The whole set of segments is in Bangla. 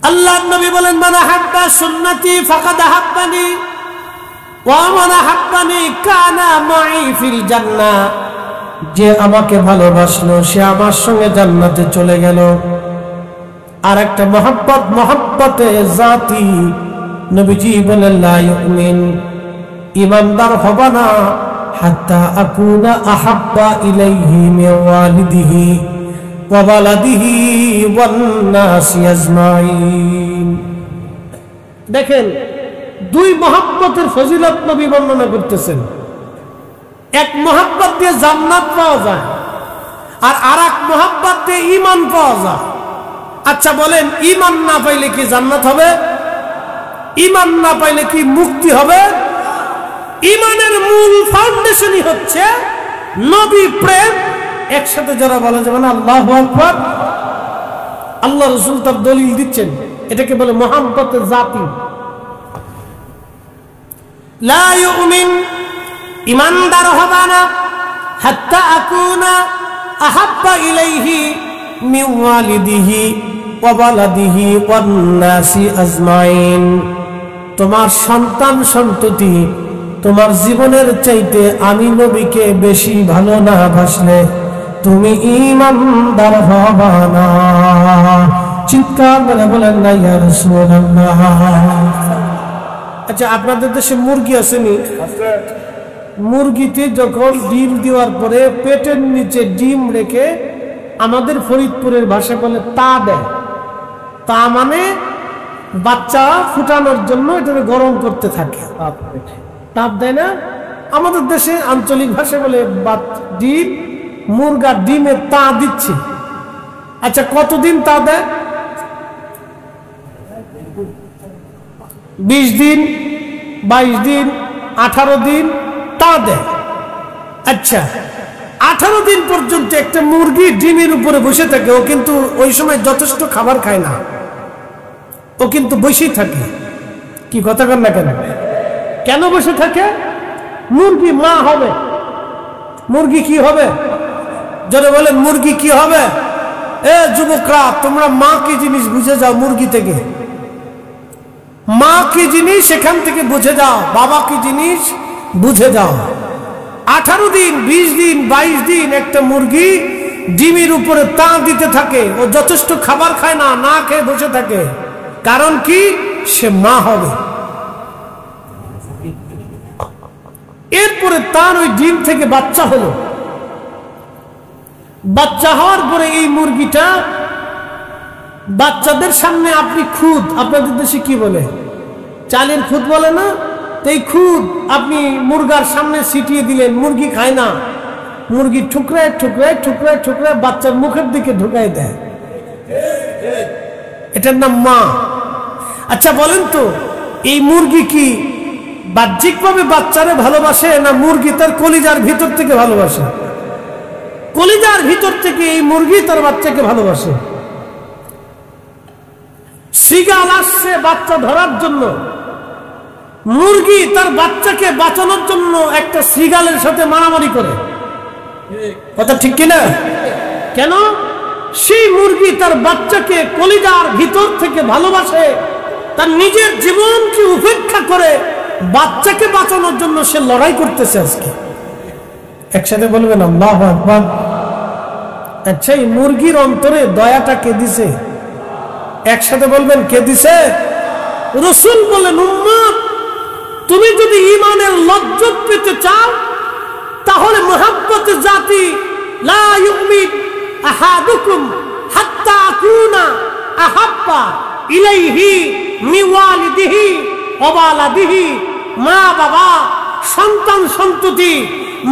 আল্লাহর নবী বলেন, মান আহাব্বা সুন্নতি ফাকাদ আহাব্বানি ওয়া মান আহাব্বানি কানা মাই ফিল জান্নাহ। যে আমাকে ভালোবাসলো সে আমার সঙ্গে জান্নাতে চলে গেল। আর একটা মহব্বতে জাতি, নবীজি বলেন, লা ইউমিন, ঈমানদার হবে না হাত্তা আকুনা আহাব্বা ইলাইহি মিন ওয়ালিদিহি ওয়া ওয়ালাদিহি ওয়ান নাসি আজমাইন। দেখেন, দুই মহব্বতের ফজিলত নবী বর্ণনা করতেছেন। এক মহব্বত দিয়ে জান্নাত পাওয়া যায়, আর আরেক মহব্বত দিয়ে ঈমান পাওয়া যায়। আচ্ছা বলেন, ঈমান না পাইলে কি জান্নাত হবে? ঈমান না পাইলে কি মুক্তি হবে? ঈমানের মূল ফাউন্ডেশনই হচ্ছে নবী প্রেম। একসাথে যারা বলা যাবে না আল্লাহু আকবার, আল্লাহ রাসূল তার দলিল দিচ্ছেন, এটাকে বলে মহব্বতের জাতি। লা ইউমিন, ঈমানদার হবে না হাত্তা আকুনা আহাব্বা ইলাইহি মিন ওয়ালিদিহি ওয়া ওয়ালাদিহি ওয়ান নাসি আজমাইন। তোমার সন্তান সন্ততি তোমার জীবনের চাইতে আমি নবীকে বেশি ভালো না বাসলে তুমি ঈমানদার হবে না। চিৎকার করে বলেন না ইয়া রাসূলুল্লাহ। আচ্ছা, আপনাদের দেশে মুরগি আসেনি? মুরগিতে যখন ডিম দেওয়ার পরে পেটের নিচে ডিম রেখে আমাদের ফরিদপুরের ভাষা বলে তা দেয়। তা মানে বাচ্চা ফুটানোর জন্য এটা গরম করতে থাকে, তাপ দেয় না? আমাদের দেশে আঞ্চলিক ভাষা বলে ডিম, মুরগার ডিমে তা দিচ্ছে। আচ্ছা, কতদিন তা দেয়? 20 দিন, 22 দিন, 18 দিন তা দেয়। আচ্ছা, 18 দিন পর্যন্ত একটা মুরগি ডিমের উপরে বসে থাকে। ও কিন্তু ওই সময় যথেষ্ট খাবার খায় না, ও কিন্তু বসেই থাকে। কি কথা কর না কেন? কেন বসে থাকে? মুরগি মা হবে। মুরগি কি হবে? যারা বলেন মুরগি কি হবে? এ যুবকরা, তোমরা মা কি জিনিস বুঝে যাও। মুরগি থেকে মা কি জিনিস সেখান থেকে বুঝে যাও, বাবা কি জিনিস বুঝে যাও। 18 দিন, 20 দিন, 22 দিন একটা মুরগি ডিমের উপরে তা দিতে থাকে। ও যথেষ্ট খাবার খায় না, না খেয়ে বসে থাকে। কারণ কি? সে মা হবে। এরপরে তার ওই ডিম থেকে বাচ্চা হলো। বাচ্চা হওয়ার পরে এই মুরগিটা বাচ্চাদের সামনে আপনি খুদ, আপনাদের দেশে কি বলে? চালের খুদ বলে না? এই খুদ আপনি মুরগার সামনে ছিটিয়ে দিলেন। মুরগি খায় না, মুরগি ঠুকরায় ঠুকরায় ঠুকরায় ঠুকরায় বাচ্চার মুখের দিকে ঢুকাই দেয়। এটার নাম মা। আচ্ছা বলেন তো, এই মুরগি কি বাহ্যিকভাবে বাচ্চারে ভালোবাসে, না মুরগি তার কলিজার ভিতর থেকে ভালোবাসে? কলিজার ভিতর থেকে এই মুরগি তার বাচ্চাকে ভালোবাসে। সিগাল আসছে বাচ্চা ধরার জন্য, মুরগি তার বাচ্চাকে বাঁচানোর জন্য একটা সিগালের সাথে মারামারি করে। কথা ঠিক কিনা? কেন? সেই মুরগি তার বাচ্চাকে কলিজার ভিতর থেকে ভালোবাসে। তার নিজের জীবনকে উপেক্ষা করে বাচ্চাকে বাঁচানোর জন্য সে লড়াই করতেছে আজকে। একসাথে বলবেন আল্লাহু আকবার। আচ্ছা, এই মুরগির অন্তরে দয়াটা কে দিছে? একসাথে বলবেন কে দিছে? রাসূল বলেন, উম্মত, তুমি যদি ঈমানের লজ্জত পেতে চাও তাহলে মুহাব্বতের জাতি, লা ইউমিন আহাদুকুম হাত্তা আকুনা আহাব্বা ইলাইহি মিন ওয়ালিদিহি ওয়া ওয়ালাদিহি। মা বাবা, সন্তান সন্ততি,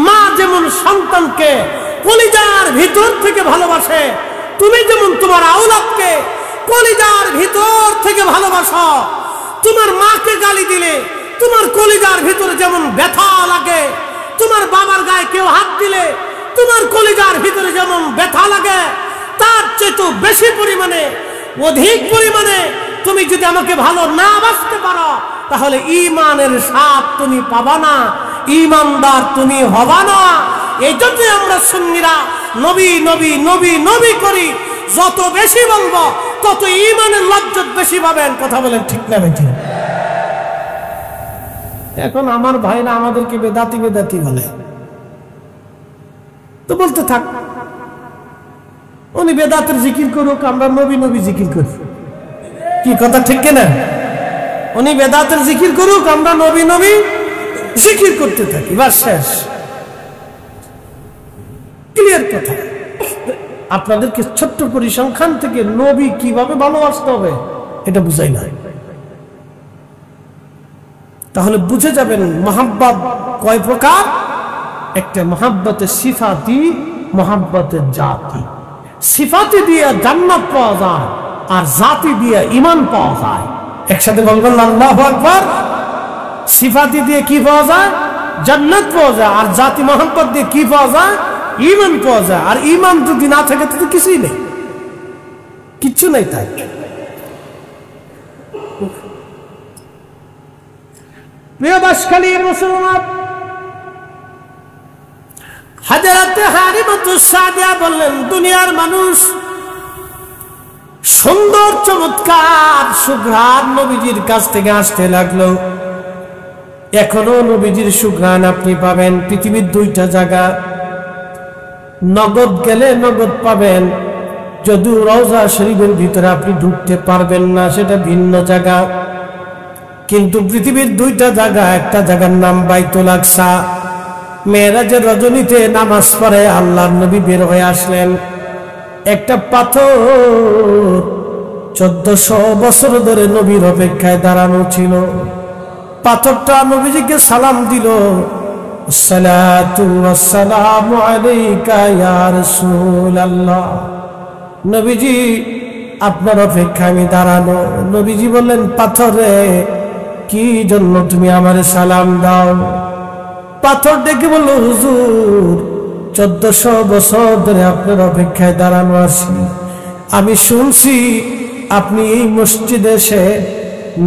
মা যেমন সন্তানকে কলিজার ভিতর থেকে ভালোবাসে, তুমি যেমন তোমার আওলাদকে কলিজার ভিতর থেকে ভালোবাসো। তোমার মাকে গালি দিলে তোমার কলিজার ভিতরে যেমন ব্যথা লাগে, তোমার বাবার গায়ে কেউ হাত দিলে তোমার কলিজার ভিতরে যেমন ব্যথা লাগে, তার চেয়ে বেশি পরিমাণে, অধিক পরিমাণে তুমি যদি আমাকে ভালো না বাসতে পারো তাহলে ঈমানের স্বাদ তুমি পাবা না, ঈমানদার তুমি হবা না। এই জন্য আমরা সুন্নিরা নবী নবী নবী নবী করি। যত বেশি বলবো তত ঈমানের লজ্জত বেশি পাবেন। কথা বলেন ঠিক না বেঠি? এখন আমার ভাইরা আমাদেরকে বেদাতি বেদাতি বলে, তো বলতে থাক, উনি বেদাতের জিকির করুক, আমরা নবী নবী জিকির করি। কি কথা ঠিক কিনা? উনি বেদাতের জিকির করুক, আমরা নবী নবী জিকির করতে থাকি, বাস শেষ। ক্লিয়ার কথা। আপনাদেরকে ছোট্ট পরিসংখ্যান থেকে নবী কিভাবে ভালোবাসতে হবে এটা বুঝাই না। তাহলে বুঝে যাবেন মহাব্বত কয় প্রকার। একটা মহাব্বতের সিফাতি, মহাব্বতের জাতি। সিফাতি দিয়ে জান্নাত পাওয়া যায়, আর জাতি দিয়ে ঈমান পাওয়া যায়। একসাথে বলবেন আল্লাহু আকবার। সিফাতি দিয়ে কি পাওয়া যায়? জান্নাত পাওয়া যায়। আর জাতি মহাব্বত দিয়ে কি পাওয়া যায়? ঈমান পাওয়া যায়। আর ঈমান যদি না থাকে তো কিছুই নেই, কিচ্ছু নেই। তাই প্রিয় বাসখালীর মুসলমান, হযরত হালিমাতুস সাদিয়া বললেন, দুনিয়ার মানুষ সুন্দর চমৎকার সুঘ্রাণ নবীজির কাছ থেকে আসতে লাগলো। এখনো নবীজির সুঘ্রাণ আপনি পাবেন পৃথিবীর দুইটা জায়গা। নগদ গেলে নগদ পাবেন, যদিও রওজা শরীফের ভিতরে আপনি ঢুকতে পারবেন না, সেটা ভিন্ন জায়গা। কিন্তু পৃথিবীর দুইটা জায়গা, একটা জায়গার নাম বাইতুল আকসা। মেরাজের রজনীতে নামাজ পড়ে আল্লাহর নবী বের হয়ে আসলেন। একটা পাথর 1400 বছর ধরে নবীর অপেক্ষায় দাঁড়ানো ছিল। পাথরটা নবীজিকে সালাম দিল, আসসালাতু ওয়াসসালামু আলাইকা ইয়া রাসূলুল্লাহ। নবীজি আপনার অপেক্ষায় আমি দাঁড়ানো। নবীজি বললেন, পাথরে কি জন্য তুমি আমারে সালাম দাও? পাথর ডেকে বলল, হুজুর 1400 বছর ধরে আপনার অপেক্ষায় দাঁড়ানো আছি। আমি শুনছি আপনি এই মসজিদে এসে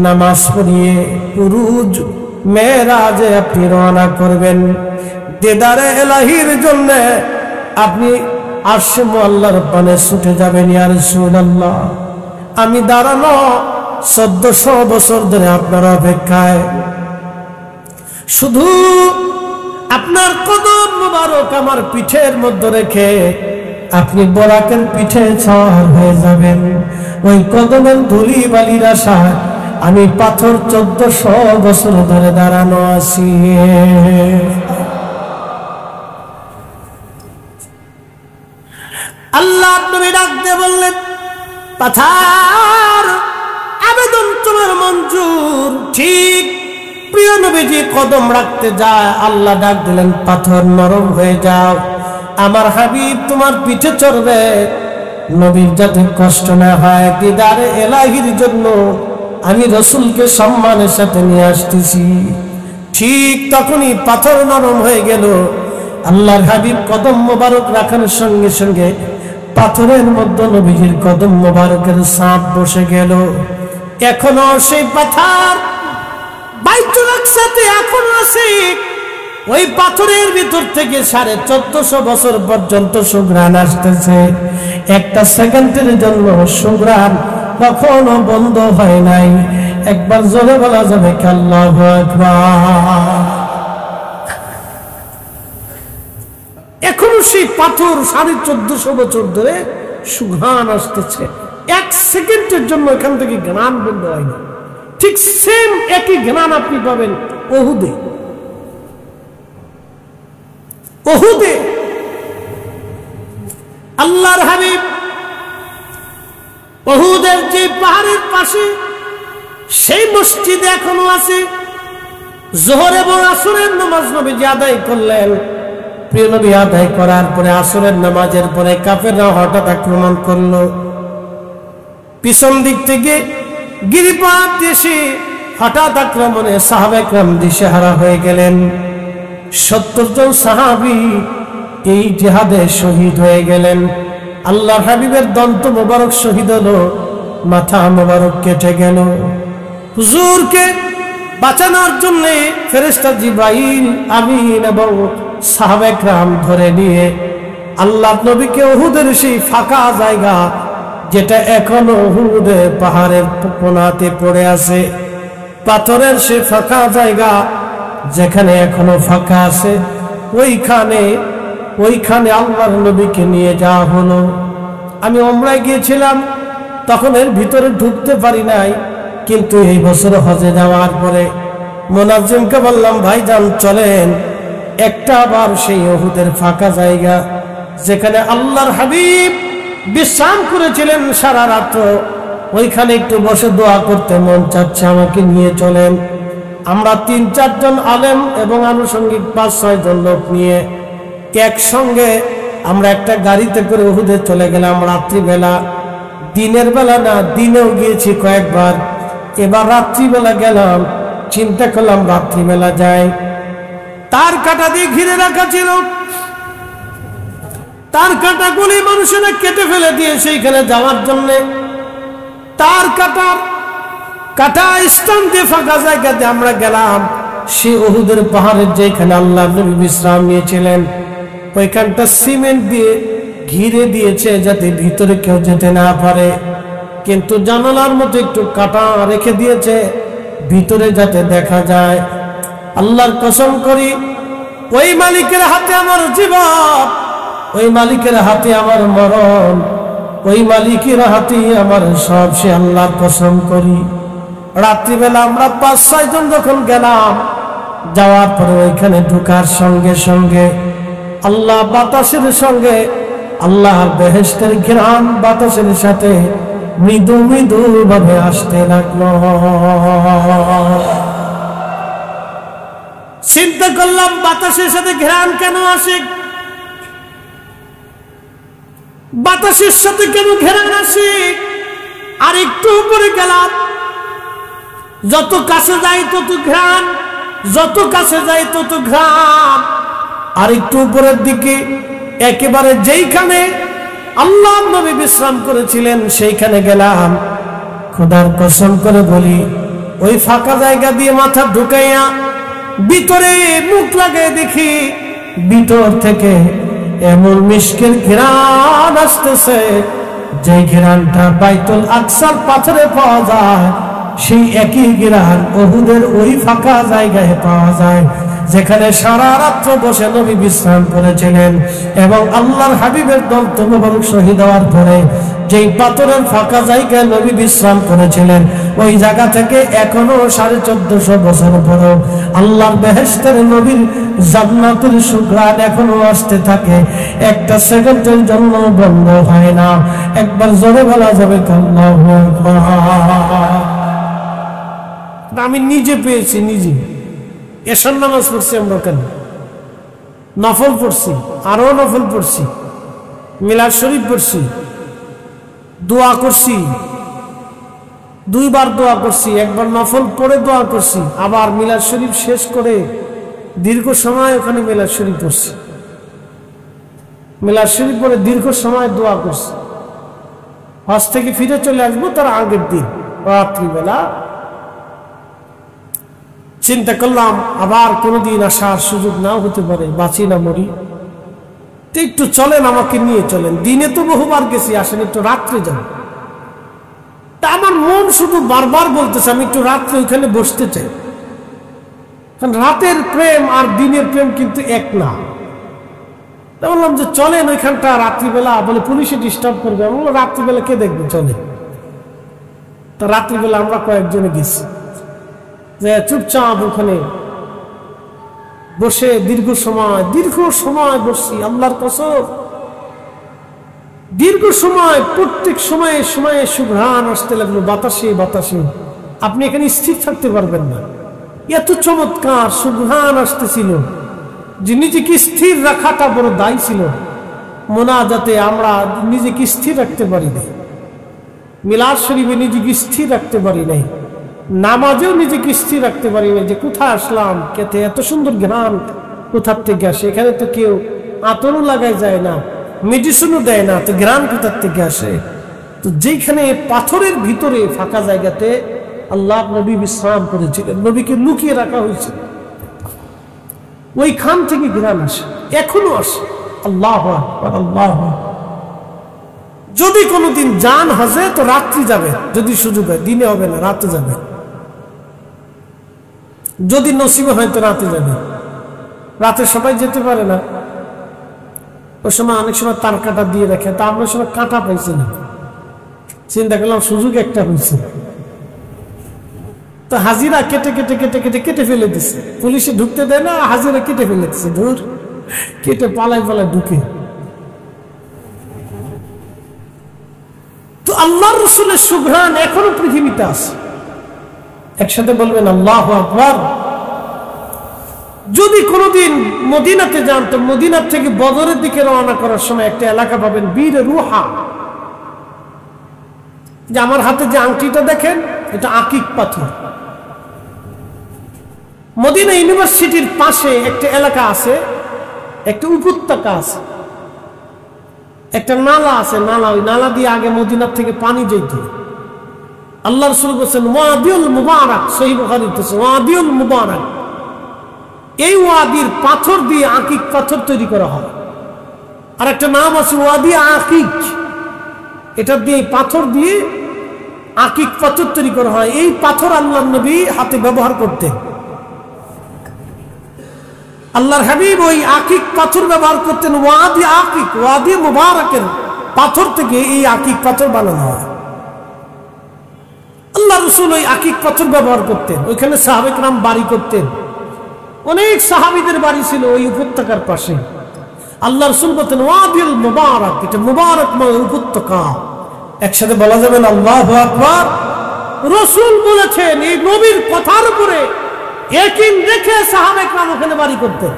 নামাজ পড়িয়ে পুরুজ মেরাজে আপনি রওনা করবেন, দেদারে এলাহির জন্য আপনি আরশে মুআল্লার পানে ছুটে যাবেন ইয়া রাসূলুল্লাহ। আমি দাঁড়ানো 1400 বছর ধরে আপনার অপেক্ষায়, শুধু আপনার কদম মোবারক আমার পিঠের মধ্যে রেখে আপনি বরাকের পিঠে সওয়ার হয়ে যাবেন। ওই কদমের ধুলি বালির আশায় আমি পাথর 1400 বছর ধরে দাঁড়ানো আছি। আল্লাহ নবী ডাক দিয়ে বললেন, পাথর আবেদন তোমার মঞ্জুর। ঠিক প্রিয় নবীজি কদম রাখতে যায়, আল্লাহ ডাক দিলেন, পাথর নরম হয়ে যাও, আমার হাবিব তোমার পিঠে চড়বে। নবীর যাতে কষ্ট না হয়, দিদারে এলাহির জন্য আমি রসুলকে সম্মানের সাথে নিয়ে আসতেছি। ঠিক তখনই পাথর নরম হয়ে গেল। আল্লাহর হাবিব কদম মোবারক রাখার সঙ্গে সঙ্গে পাথরের মধ্যে নবীজির কদম মোবারকের ছাপ বসে গেল। এখনো সেই পাথর বাইতুল আকসাতে এখনো আছে। ওই পাথরের ভিতর থেকে 1450 বছর পর্যন্ত সুঘ্রাণ আসতেছে। একটা সেকেন্ডের জন্য সুঘ্রাণ কখনো বন্ধ হয় নাই। একবার জোরে বলা যাবে কি আল্লাহু আকবার। এখনো সেই পাথর 1450 বছর ধরে সুঘ্রাণ আসতেছে। এক সেকেন্ডের জন্য এখান থেকে ঘ্রাণ বন্ধ হয়নি। ঠিক সেম একই ঘ্রাণ আপনি পাবেন উহুদে। উহুদে আল্লাহর হাবিব উহুদের যে পাহাড়ের পাশে সেই মসজিদে এখনো আছে। যোহর এবং আসরের নামাজ নবীজি আদায় করলেন। প্রিয় নবী আদায় করার পরে আসরের নামাজের পরে কাফেররা হঠাৎ আক্রমণ করলো। পিছন দিক থেকে গিরিপথ এসে হঠাৎ আক্রমণে সাহাবায়ে কেরাম দিশেহারা হয়ে গেলেন। 70 জন সাহাবী এই জিহাদে শহীদ হয়ে গেলেন। আল্লাহর হাবিবের দন্ত মোবারক শহীদ হলো, মাথা মোবারক কেটে গেল। হুজুরকে বাঁচানোর জন্য ফেরেশতা জিবরাইল, আমিন এবং সাহাবায়ে কেরাম ধরে নিয়ে আল্লাহর নবীকে উহুদের সেই ফাঁকা জায়গা যেটা এখনো উহুদের পাহাড়ের কোণাতে পড়ে আছে। পাথরের সে ফাঁকা জায়গা যেখানে এখনো ফাঁকা আছে, ওইখানে আল্লাহর নবীকে নিয়ে যাওয়া হলো। আমি উমরায় গিয়েছিলাম, তখন এর ভিতরে ঢুকতে পারি নাই, কিন্তু এই বছর হজে যাওয়ার পরে মুনাজ্জিমকে বললাম, ভাইজান চলেন একটা আবার সেই উহুদের ফাঁকা জায়গা যেখানে আল্লাহর হাবিব বিশ্রাম করেছিলেন সারা রাত, ওইখানে একটু বসে দোয়া করতে মন চাচ্ছে, আমাকে নিয়ে চলেন। আমরা ৩-৪ জন আলেম এবং আনুষঙ্গিক ৫-৬ জন লোক নিয়ে একসঙ্গে আমরা একটা গাড়িতে করে উহুদে চলে গেলাম রাত্রিবেলা। দিনের বেলা না, দিনেও গিয়েছি কয়েকবার, এবার রাত্রিবেলা গেলাম। চিন্তা করলাম রাত্রিবেলা যাই। তার কাটা দিয়ে ঘিরে রাখা ছিল, তার কাটাগুলি মানুষেরা কেটে ফেলে দিয়ে সেইখানে যাওয়ার জন্য তার কাটা স্থান দিয়ে ফাঁকা জায়গাতে আমরা গেলাম। সে উহুদের পাহাড়ের যেখানে আল্লাহ নবী বিশ্রাম নিয়েছিলেন, ওইখানটা সিমেন্ট দিয়ে ঘিরে দিয়েছে যাতে ভিতরে কেউ যেতে না পারে, কিন্তু জানালার মতো একটু কাটা রেখে দিয়েছে ভিতরে যাতে দেখা যায়। আল্লাহর কসম করি, ওই মালিকের হাতে আমার জীবন, ওই মালিকের হাতে আমার মরণ, ওই মালিকের হাতে আমার সব, সে আল্লাহর কসম করি। রাত্রিবেলা আমরা ৫-৬ জন যখন গেলাম, যাওয়ার পরে ওইখানে ঢোকার সঙ্গে সঙ্গে আল্লাহ বাতাসের সঙ্গে, আল্লাহর বেহেশতের ঘ্রাণ বাতাসের সাথে মৃদু মৃদু ভাবে আসতে লাগলো। চিন্তা করলাম বাতাসের সাথে ঘ্রাণ কেন আসে, বাতাসের সাথে কেন ঘ্রাণ আসে। আর একটু উপরে গেলাম, যত কাছে যাই তত ঘ্রাণ, যত কাছে যাই তত ঘ্রাণ। আর একটু উপরের দিকে একেবারে যেইখানে আল্লাহ নবী বিশ্রাম করেছিলেন সেইখানে গেলাম। খোদার কসম করে বলি, ওই ফাঁকা জায়গা দিয়ে মাথা ঢুকাইয়া ভিতরে মুখ লাগাই দেখি ভিতর থেকে এমন মিশকের ঘ্রাণ আসতেছে, যে ঘ্রাণটা বাইতুল আকসার পাথরে পাওয়া যায়, সেই একই ঘ্রাণ উহুদের ওই ফাঁকা জায়গায় পাওয়া যায় যেখানে সারা রাত্র বসে নবী বিশ্রাম করেছিলেন। এবং আল্লাহর হাবিবের দন্ত মোবারক শহীদ হওয়ার পরে যেই পাথরের ফাঁকা জায়গায় নবী বিশ্রাম করেছিলেন, ওই জায়গা থেকে এখনো 1450 বছর পরেও আল্লাহর বেহেশতের নবীর জান্নাতের সুঘ্রাণ এখনো আসতে থাকে, একটা সেকেন্ডের জন্য বন্ধ হয় না। একবার জোরে বলা যাবে আল্লাহু আকবার। আমি নিজে পেয়েছি, নিজে এশার নামাজ পড়ছি আমরা, কেন নফল পড়ছি, আরো নফল পড়ছি, মিলাদ শরীফ পড়ছি, দোয়া করছি, 2 বার দোয়া করছি, একবার নফল পড়ে দোয়া করছি, আবার মিলাদ শরীফ শেষ করে দীর্ঘ সময় ওখানে মিলাদ শরীফ পড়ছি, মিলাদ শরীফ পড়ে দীর্ঘ সময় দোয়া করছি। হজ থেকে ফিরে চলে আসবো তার আগের দিন রাত্রিবেলা চিন্তা করলাম আবার কোনোদিন আসার সুযোগ নাও হতে পারে, বাঁচি না মরি, তো একটু চলেন, আমাকে নিয়ে চলেন। দিনে তো বহুবার গেছি, আসেন একটু রাত্রে যান। তা আমার মন শুধু বারবার বলতেছে আমি একটু রাত্রে ওইখানে বসতে চাই, কারণ রাতের প্রেম আর দিনের প্রেম কিন্তু এক না। বললাম যে চলেন ওইখানটা রাত্রিবেলা, বলে পুলিশে ডিস্টার্ব করবে। আমি বললাম রাত্রিবেলা কে দেখবে, চলে। তা রাত্রিবেলা আমরা কয়েকজনে গেছি, যে চুপচাপ ওখানে বসে দীর্ঘ সময় বসছি। আল্লাহর কসম, দীর্ঘ সময়, প্রত্যেক সময়ে সময়ে সুঘ্রাণ আসতে লাগলো বাতাসে বাতাসে। আপনি এখানে স্থির থাকতে পারবেন না, এত চমৎকার সুঘ্রাণ আসতেছিল যে নিজেকে স্থির রাখাটা বড় দায়ী ছিল। মোনাজাতে আমরা নিজেকে স্থির রাখতে পারি নাই, মিলাদ শরীফে নিজেকে স্থির রাখতে পারি নাই, নামাজেও নিজেকে স্থির রাখতে পারি না, যে কোথায় আসলাম, খেতে এত সুন্দর ঘ্রাণ কোথার থেকে আসে। এখানে তো কেউ আতরও লাগাই যায় না, মেডিসিনও দেয় না, তো ঘ্রাণ কোথার থেকে আসে? তো যেখানে পাথরের ভিতরে ফাঁকা জায়গাতে আল্লাহ নবী বিশ্রাম করেছিলেন, নবীকে লুকিয়ে রাখা হয়েছিল, ওইখান থেকে ঘ্রাণ আসে, এখনো আসে। আল্লাহু আকবার, আল্লাহু আকবার। যদি কোনোদিন যান হজে তো রাত্রি যাবে, যদি সুযোগ হয়, দিনে হবে না, রাতে যাবে। যদি নসিবে হয় তো রাতে যাবে। রাতে সবাই যেতে পারে না, ওই সময় অনেক সময় তার কাটা দিয়ে রাখে, তা আমরা সময় কাঁটা পাইছি না, চিন্তা করলাম সুযোগ একটা হয়েছে, তো হাজিরা কেটে কেটে কেটে কেটে কেটে ফেলে দিচ্ছে। পুলিশে ঢুকতে দেয় না, হাজিরা কেটে ফেলে দিচ্ছে, ধুর, কেটে পালায় পালায় ঢুকে। তো আল্লাহর রাসূলের সুঘ্রাণ এখনো পৃথিবীতে আছে। একসাথে বলবেন আল্লাহু আকবার। যদি কোনোদিন মদিনাতে যান তো মদিনার থেকে বদরের দিকে রওনা করার সময় একটা এলাকা পাবেন বীর রুহা। যে আমার হাতে যে আংটিটা দেখেন, এটা আকিক পাথর। মদিনা ইউনিভার্সিটির পাশে একটা এলাকা আছে, একটা উপত্যকা আছে, একটা নালা আছে, নালা, ওই নালা দিয়ে আগে মদিনার থেকে পানি যেত। আল্লাহ রাসূল বলেছেন ওয়াদিউল মুবারাক, সহিহ বুখারীতে আছে ওয়াদিউল মুবারাক। এই ওয়াদির পাথর দিয়ে আকিক পাথর তৈরি করা হয়। আর একটা নাম আছে ওয়াদি আকিক, এটা দিয়ে পাথর দিয়ে আকিক পাথর তৈরি করা হয়। এই পাথর আল্লাহর নবী হাতে ব্যবহার করতেন। আল্লাহর হাবিব ওই আকিক পাথর ব্যবহার করতেন। ওয়াদি আকিক, ওয়াদি মুবারাকের পাথর থেকে এই আকিক পাথর বানানো হয়। আল্লাহ রাসূল ওই আকিক পাথর ব্যবহার করতেন। ওইখানে সাহাবে কেরাম বাড়ি করতেন। অনেক সাহাবীদের বাড়ি ছিল ওই উপত্যকার পাশে। আল্লাহ রাসূল বলতেন ওয়াদিল মুবারাক, এটা মুবারকময় উপত্যকা। একসাথে বলা যাবে না আল্লাহু আকবার। রাসূল বলেছেন, এই নবীর কথার উপরে ইয়াকিন রেখে সাহাবে কেরাম ওখানে বাড়ি করতেন।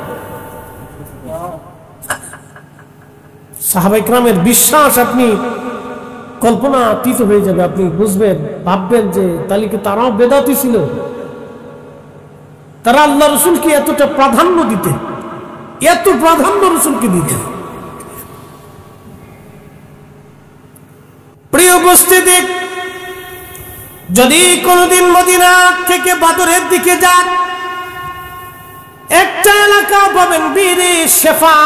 সাহাবে কেরামের বিশ্বাস আপনি কল্পনাতীত হয়ে যাবে। আপনি বুঝবেন, ভাববেন যে তাহলে কি তারাও বেদাতি ছিল? তারা আল্লাহ রাসূলকে এতটা প্রাধান্য দিতেন, এত প্রাধান্য রাসূলকে দিতেন। প্রিয় উপস্থিতি, যদি কোনদিন মদিনা থেকে বদরের দিকে যান, একটা এলাকা পাবেন বীরে শেফা,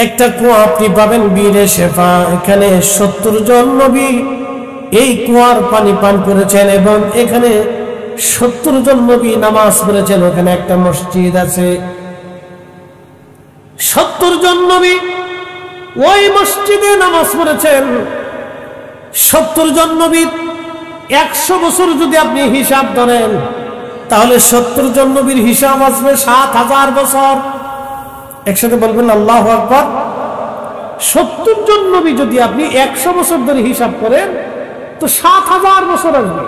একটা কুয়া আপনি পাবেন বীরে শেফা। এখানে 70 জন নবী এই কুয়ার পানি পান করেছেন এবং এখানে 70 জন নবী নামাজ পড়েছেন। ওখানে একটা মসজিদ আছে। 70 জন নবী ওই মসজিদে নামাজ পড়েছেন। 70 জন নবী 100 বছর যদি আপনি হিসাব ধরেন, তাহলে 70 জন নবীর হিসাব আসবে 7000 বছর। একসাথে বলবেন আল্লাহু আকবার। 70 জন নবী যদি আপনি 100 বছর ধরে হিসাব করেন তো 7000 বছর আসবে।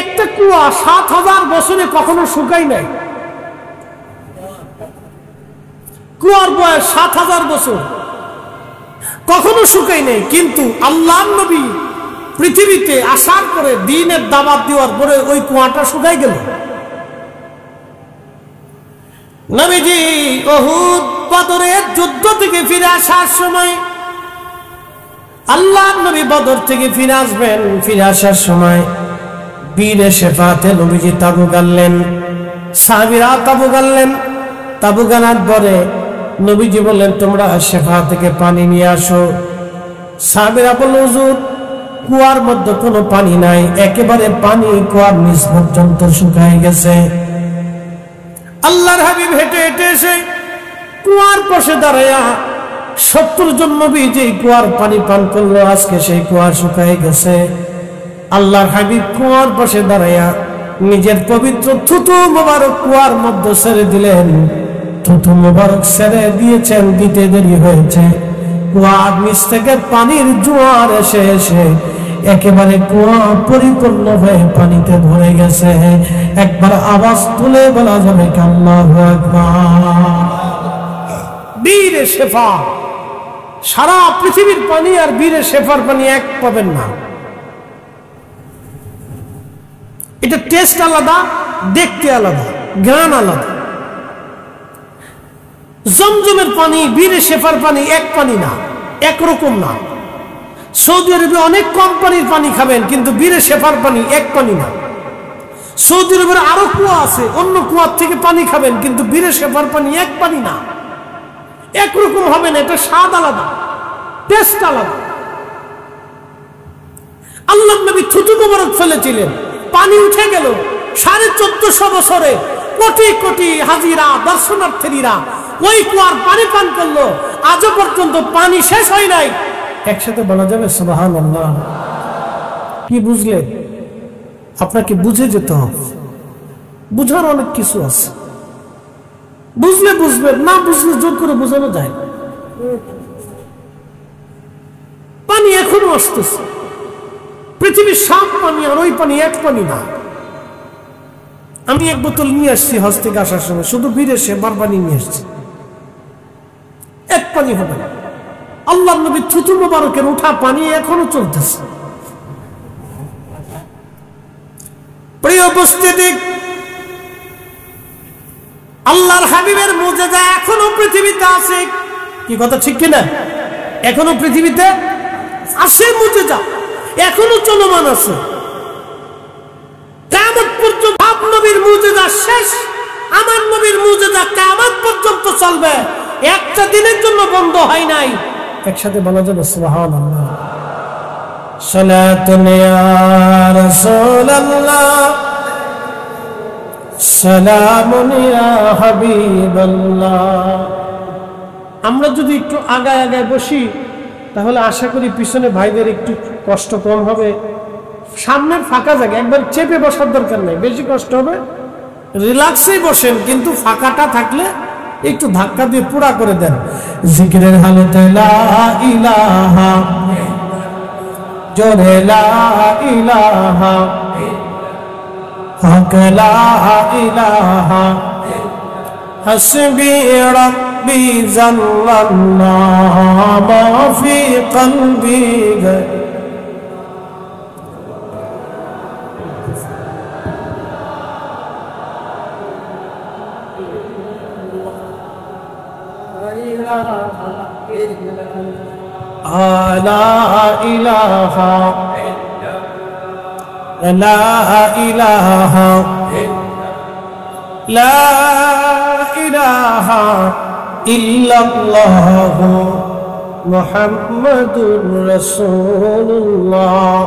একটা কুয়া 7000 বছরে কখনো শুকাই নাই। কুয়ার বয়স 7000 বছর, কখনো শুকাই নাই। কিন্তু আল্লাহর নবী পৃথিবীতে আসার পরে, দ্বীনের দাওয়াত দেওয়ার পরে ওই কুয়াটা শুকাই গেল। নবীজি উহুদ বদরের যুদ্ধ থেকে ফিরে আসার সময়, আল্লাহর নবী বদর থেকে ফিরে আসবেন, ফিরে আসার সময় বীরে শেফাতে নবীজি তাবু গাড়লেন, সাহাবীরা তাবু গাড়লেন। তাবু গাড়ার পরে নবীজি বললেন তোমরা শেফা থেকে পানি নিয়ে আসো। সাহাবীরা বলল হুজুর কুয়ার মধ্যে কোনো পানি নাই, একেবারে পানি কুয়ার নিচ পর্যন্ত শুকায় গেছে। আল্লাহর হাবিব হেঁটে হেঁটে এসে কুয়ার পাশে দাঁড়ায়া 70 জন নবী যে কুয়ার পানি পান করলো, আজকে সেই কুয়া শুকায় গেছে। আল্লাহর হাবিব কুয়ার পাশে দাঁড়ায়া নিজের পবিত্র থুতু মোবারক কুয়ার মধ্যে ছেড়ে দিলেন। থুতু মোবারক ছেড়ে দিয়েছেন, দিতে দেরি হয়েছে। কুয়ার নিচ থেকে পানির জোয়ার এসে এসে একেবারে কুয়া পরিপূর্ণ হয়ে পানিতে ভরে গেছে। একবার আওয়াজ তুলে বলা যাবে আল্লাহু আকবার। বীরে শেফা, সারা পৃথিবীর পানি আর বীরে শেফার পানি এক পাবেন না। এটা টেস্ট আলাদা, দেখতে আলাদা, ঘ্রাণ আলাদা। জমজমের পানি, বীরে শেফার পানি এক পানি না, একরকম না। সৌদি আরবে অনেক কোম্পানির পানি খাবেন, কিন্তু বীরে শেফার পানি এক পানি না। সৌদি আরবের আরো কুয়া আছে, অন্য কুয়ার থেকে পানি খাবেন, কিন্তু বীরে শেফার পানি এক পানি না, একরকম হবে না। এটা স্বাদ আলাদা। টেস্ট আলাদা। আল্লাহর নবী থুতু মোবারক ফেলেছিলেন, পানি উঠে গেল। 1450 বছরে কোটি কোটি হাজিরা দর্শনার্থীরা ওই কুয়ার পানি পান করলো, আজও পর্যন্ত পানি শেষ হয় নাই। একসাথে বলা যাবে সুবহানাল্লাহ। কি বুঝলেন? আপনাকে বুঝে যেতে হবে। বুঝার অনেক কিছু আছে, বুঝলে বুঝবেন, না বুঝলে জোর করে বোঝানো যায় না। পানি এখনো আসতেছে, পৃথিবীর সব পানি, আর ওই পানি এক পানি না। আমি এক বোতল নিয়ে আসছি হজ থেকে আসার সময়, শুধু বিদেশে বার পানি নিয়ে আসছি, এক পানি হবে না। আল্লাহর নবী থুতু মোবারকের উঠা পানি এখনো চলতেছে। প্রিয় উপস্থিতি, আল্লাহর হাবিবের মুজিজা এখনো পৃথিবীতে আছে। কি কথা ঠিক কিনা? এখনো পৃথিবীতে আছে মুজিজা, এখনো চলমান আছে। কিয়ামত পর্যন্ত নবীর মুজিজা শেষ, আমার নবীর মুজিজা কিয়ামত পর্যন্ত চলবে, একটা দিনের জন্য বন্ধ হয় নাই। একসাথে বলা যাবে সুবহানাল্লাহ। সালাতুন ইয়া রাসূলুল্লাহ, সালামুন ইয়া হাবিবাল্লাহ। আমরা যদি একটু আগায় আগায় বসি তাহলে আশা করি পিছনে ভাইদের একটু কষ্ট কম হবে। সামনের ফাঁকা জায়গা, একবার চেপে বসার দরকার নাই, বেশি কষ্ট হবে। রিল্যাক্সেই বসেন, কিন্তু ফাঁকাটা থাকলে একটু ধাক্কা দিয়ে পুরা করে দেন। জিকিরের হালতে লা ইলাহা, জোরে লা ইলাহা, হক লা ইলাহা, হাসবি রাব্বি জাল্লাল্লাহ মা ফি কলবি। লা ইলাহা, লা ইলাহা, লা ইলাহা ইল্লাল্লাহ মুহাম্মাদুর রাসূলুল্লাহ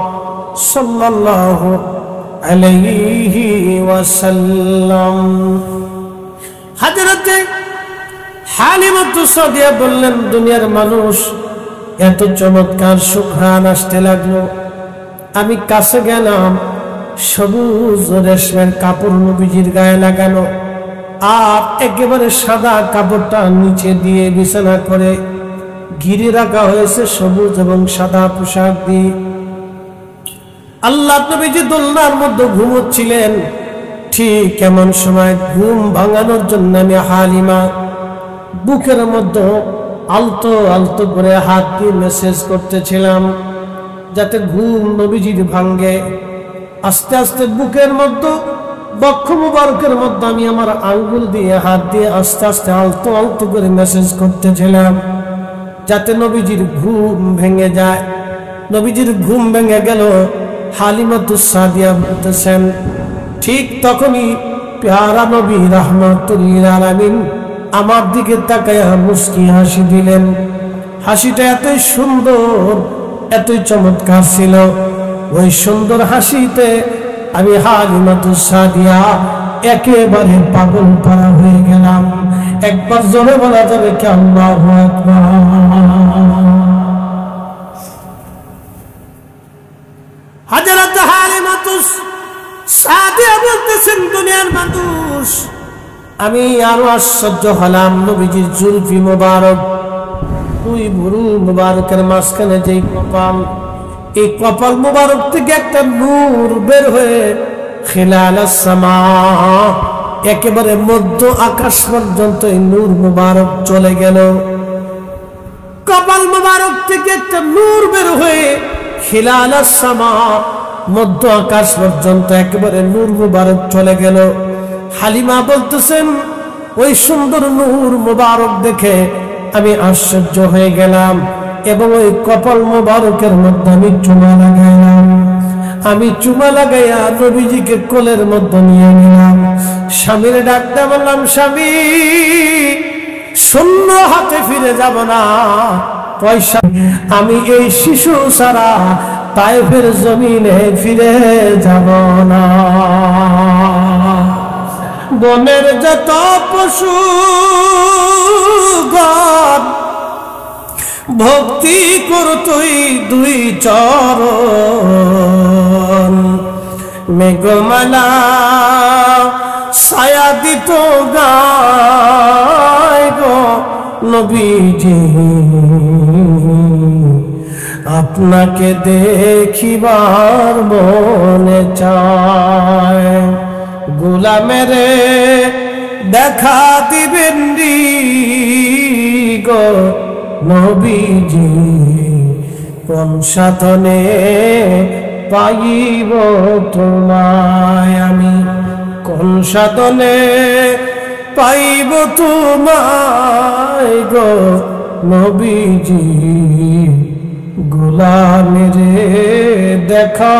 সাল্লাল্লাহু আলাইহি ওয়াসাল্লাম। হযরতে হালিমাতু সাদিয়া বললেন, দুনিয়ার মানুষ এত চমৎকার সুঘ্রাণ আসতে লাগলো, আমি কাছে গেলাম, সবুজ রেশমের কাপড় নবীজির গায়ে লাগানো, আর একেবারে সাদা কাপড়টা নিচে দিয়ে বিছানা করে ঘিরে রাখা হয়েছে সবুজ এবং সাদা পোশাক দিয়ে। আল্লাহ নবীজি দোলনার মধ্যে ঘুমোচ্ছিলেন। ঠিক এমন সময় ঘুম ভাঙানোর জন্য আমি হালিমা বুকের মধ্যে আলতো আলতো করে হাত দিয়ে মেসেজ করতেছিলাম যাতে ঘুম নবীজির ভাঙ্গে। আস্তে আস্তে বুকের মধ্যে, বক্ষ মুবারকের মধ্যে আমি আমার আঙ্গুল দিয়ে হাত দিয়ে আস্তে আস্তে আলতো আলতো করে মেসেজ করতেছিলাম যাতে নবীজির ঘুম ভেঙে যায়। নবীজির ঘুম ভেঙে গেল। হালিমাতু সাদিয়া বলতেছেন, ঠিক তখনই প্যারা নবী রাহমাতুল লিল আলামিন আমার দিকে তাকায়া মুস্কি হাসি দিলেন। হাসিটা এতই সুন্দর, এতই চমৎকার ছিল। ওই সুন্দর হাসিতে আমি হালিমাতু সাদিয়া একেবারে পাগল পারা হয়ে গেলাম। একবার জোরে বলা যাবে কি আল্লাহু আকবার। হযরত হালিমাতু সাদিয়া বলতেছেন, দুনিয়ার মানুষ, আমি আরো আশ্চর্য হলাম। নবীজির জুলফি মুবারক, দুই ভুরু মুবারকের মাঝখানে যেই কপাল, এই কপাল মুবারক থেকে একটা নূর বের হয়ে খিলালাস সামা, একেবারে মধ্য আকাশ পর্যন্ত এই নূর মুবারক চলে গেল। কপাল মুবারক থেকে একটা নূর বের হয়ে খিলালাস সামা, মধ্য আকাশ পর্যন্ত একেবারে নূর মুবারক চলে গেল। হালিমা বলতেছেন, ওই সুন্দর নূর মুবারক দেখে আমি আশ্চর্য হয়ে গেলাম এবং ওই কপাল মুবারকের মধ্যে আমি চুমা লাগাইলাম। আমি চুমা লাগাইয়া নবীজিকে কোলের মধ্যে নিয়ে নিলাম। স্বামীর ডাকতে বললাম, স্বামী, শূন্য হাতে ফিরে যাব না, পয়সা, আমি এই শিশু ছাড়া তায়েফের জমিনে ফিরে যাব না। বনের যত পশু গণ ভক্তি করতুই দুই চরণ, মেঘমালা ছায়া দিত গায় গো নবীজি, আপনাকে দেখিবার মনে চায়। গোলামের দেখা দিবেন গো নবীজি, কোন সাধনে পাইব তোমায় আমি, কোন সাধনে পাইব তোমায় গো নবীজি, গোলামের দেখা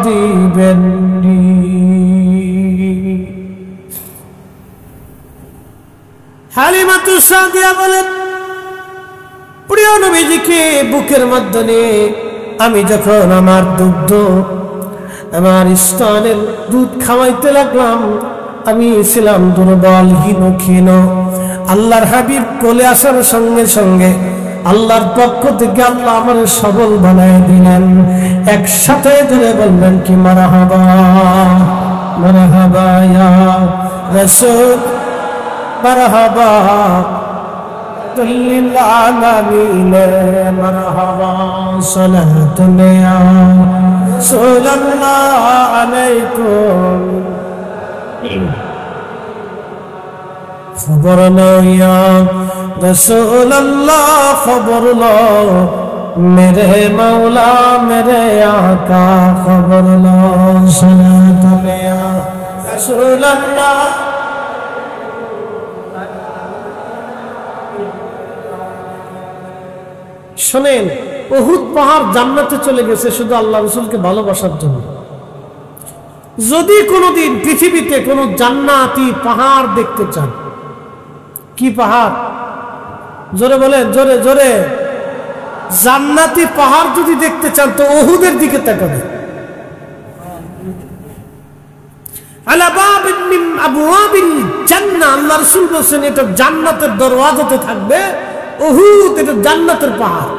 দিবেন। হালিমাতুস সাদিয়া বলেন, প্রিয় নবীজিকে বুকের মধ্যে নিয়ে আমি যখন আমার দুগ্ধ, আমার স্তনের দুধ খাওয়াইতে লাগলাম, আমি ছিলাম দুর্বল, হীন ক্ষীণ। আল্লাহর হাবিব কোলে আসার সঙ্গে সঙ্গে আল্লাহর পক্ষ থেকে আল্লাহ আমার সবল বানায় দিলেন। একসাথে ধরে বললেন কি মারহাবা মারহাবা ইয়া রাসূল, মারহাবা লিল আলামিন, মারহাবা সালাতুন ইয়া রাসূলুল্লাহ আলাইকুম। খবর লো ইয়া রাসূলুল্লাহ, খবর লো মেরে মৌলা মেরে আকা, খবর লো সালাতুন ইয়া রাসূলুল্লাহ। শোনেন, উহুদ পাহাড় জান্নাতে চলে গেছে শুধু আল্লাহ রাসূলকে ভালোবাসার জন্য। যদি কোনোদিন পৃথিবীতে কোনো জান্নাতি পাহাড় দেখতে চান, কি পাহাড়? জোরে বলেন, জোরে জোরে। জান্নাতি পাহাড় যদি দেখতে চান তো উহুদের দিকে তাকাবেন। আলা বাবিন মিন আবওয়াবিল জান্নাহ, আল্লাহ রাসূল বলেন এটা জান্নাতের দরওয়াজাতে থাকবে। উহুদ এটা জান্নাতের পাহাড়।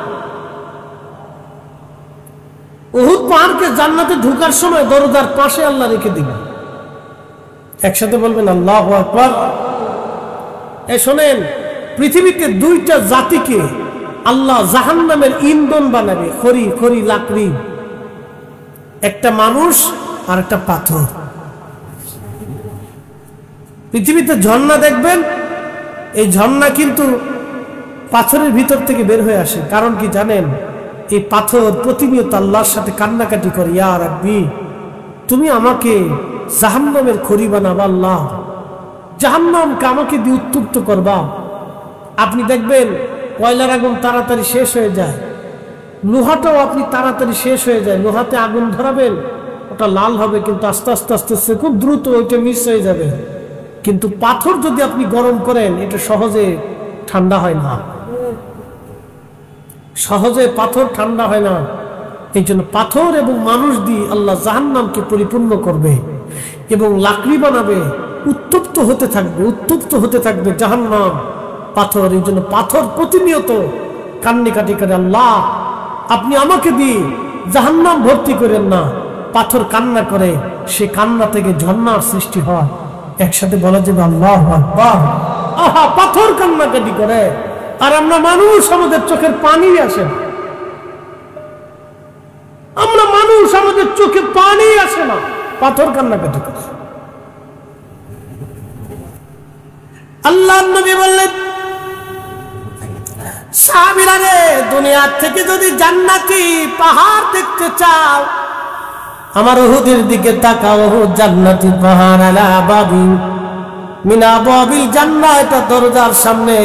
উহুদ পাহাড়কে জান্নাতে ঢোকার সময় দরজার পাশে আল্লাহ রেখে দিবেন। একসাথে বলবেন আল্লাহু আকবার। এই শোনেন, পৃথিবীতে দুইটা জাতিকে আল্লাহ জাহান্নামের ইন্ধন বানাবে, খড়ি খড়ি লাকড়ি, একটা মানুষ আর একটা পাথর। পৃথিবীতে ঝর্ণা দেখবেন, এই ঝর্ণা কিন্তু পাথরের ভিতর থেকে বের হয়ে আসে। কারণ কি জানেন? এই পাথর প্রতিনিয়ত আল্লাহর সাথে কান্নাকাটি করে, ইয়া রাব্বি তুমি আমাকে জাহান্নামের খড়ি বানাবা, আল্লাহ জাহান্নামকে আমাকে দিয়ে উত্তপ্ত করবা। আপনি দেখবেন কয়লার আগুন তাড়াতাড়ি শেষ হয়ে যায়, লোহাটাও আপনি তাড়াতাড়ি শেষ হয়ে যায়। লোহাতে আগুন ধরাবেন, ওটা লাল হবে, কিন্তু আস্তে আস্তে আস্তে আস্তে খুব দ্রুত ওইটা মিস হয়ে যাবে। কিন্তু পাথর যদি আপনি গরম করেন, এটা সহজে ঠান্ডা হয় না, সহজে পাথর ঠান্ডা হয় না। এই জন্য পাথর এবং মানুষ দিয়ে আল্লাহ জাহান্নামকে পরিপূর্ণ করবে এবং লাকড়ি বানাবে, উত্তপ্ত হতে থাকবে, উত্তপ্ত হতে থাকবে জাহান্নাম, পাথর। এই জন্য পাথর প্রতিনিয়ত কান্নাকাটি করে, আল্লাহ আপনি আমাকে দিয়ে জাহান্নাম ভর্তি করেন না। পাথর কান্না করে, সে কান্না থেকে ঝর্ণার সৃষ্টি হয়। একসাথে বলা যাবে আল্লাহু আকবার। আহা, পাথর কান্নাকাটি করে, আর আমরা মানুষ আমাদের চোখের পানি আসে, আমরা মানুষ আমাদের চোখে পানি আসে না, পাথর কান্নাকাটি করে। আল্লাহর নবী বললেন, সাহাবীরা রে, দুনিয়া থেকে যদি জান্নাতি পাহাড় দেখতে চাও, আমার উহুদের দিকে তাকাও। উহুদ জান্নাতি পাহাড়, আলা বাবিন মিন আবওয়াবিল জান্নাহ, এটা দরজার সামনে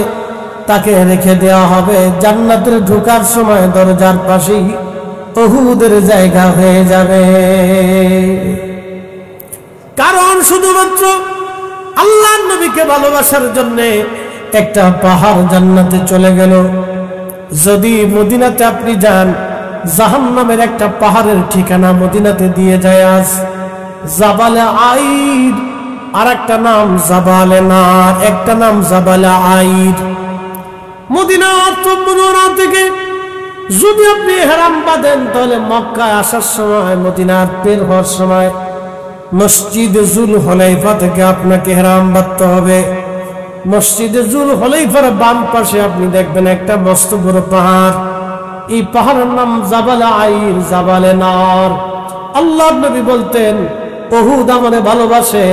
তাকে রেখে দেওয়া হবে। জান্নাতের ঢোকার সময় দরজার পাশেই উহুদের জায়গা হয়ে যাবে। কারণ শুধুমাত্র আল্লাহর নবীকে ভালোবাসার জন্য একটা পাহাড় জান্নাতে চলে গেল। যদি মদিনাতে আপনি যান, জাহান্নামের একটা পাহাড়ের ঠিকানা মদিনাতে দিয়ে যায় আজ, জাবালে আইর, আর একটা নাম জাবালে নার, একটা নাম জাবালে আইর। মদিনা মুনাওয়ারা থেকে যদি আপনি ইহরাম বাঁধেন, তাহলে মক্কায় আসার সময়, মদিনার বের হওয়ার সময় মসজিদে জুল হুলাইফা থেকে আপনাকে ইহরাম বাঁধতে হবে। মসজিদে জুল হুলাইফার বাম পাশে আপনি দেখবেন একটা মস্ত বড় পাহাড়, এই পাহাড়ের নাম জাবালে আইর, জাবালে নার। আল্লাহর নবী বলতেন, উহুদ আমারে ভালোবাসে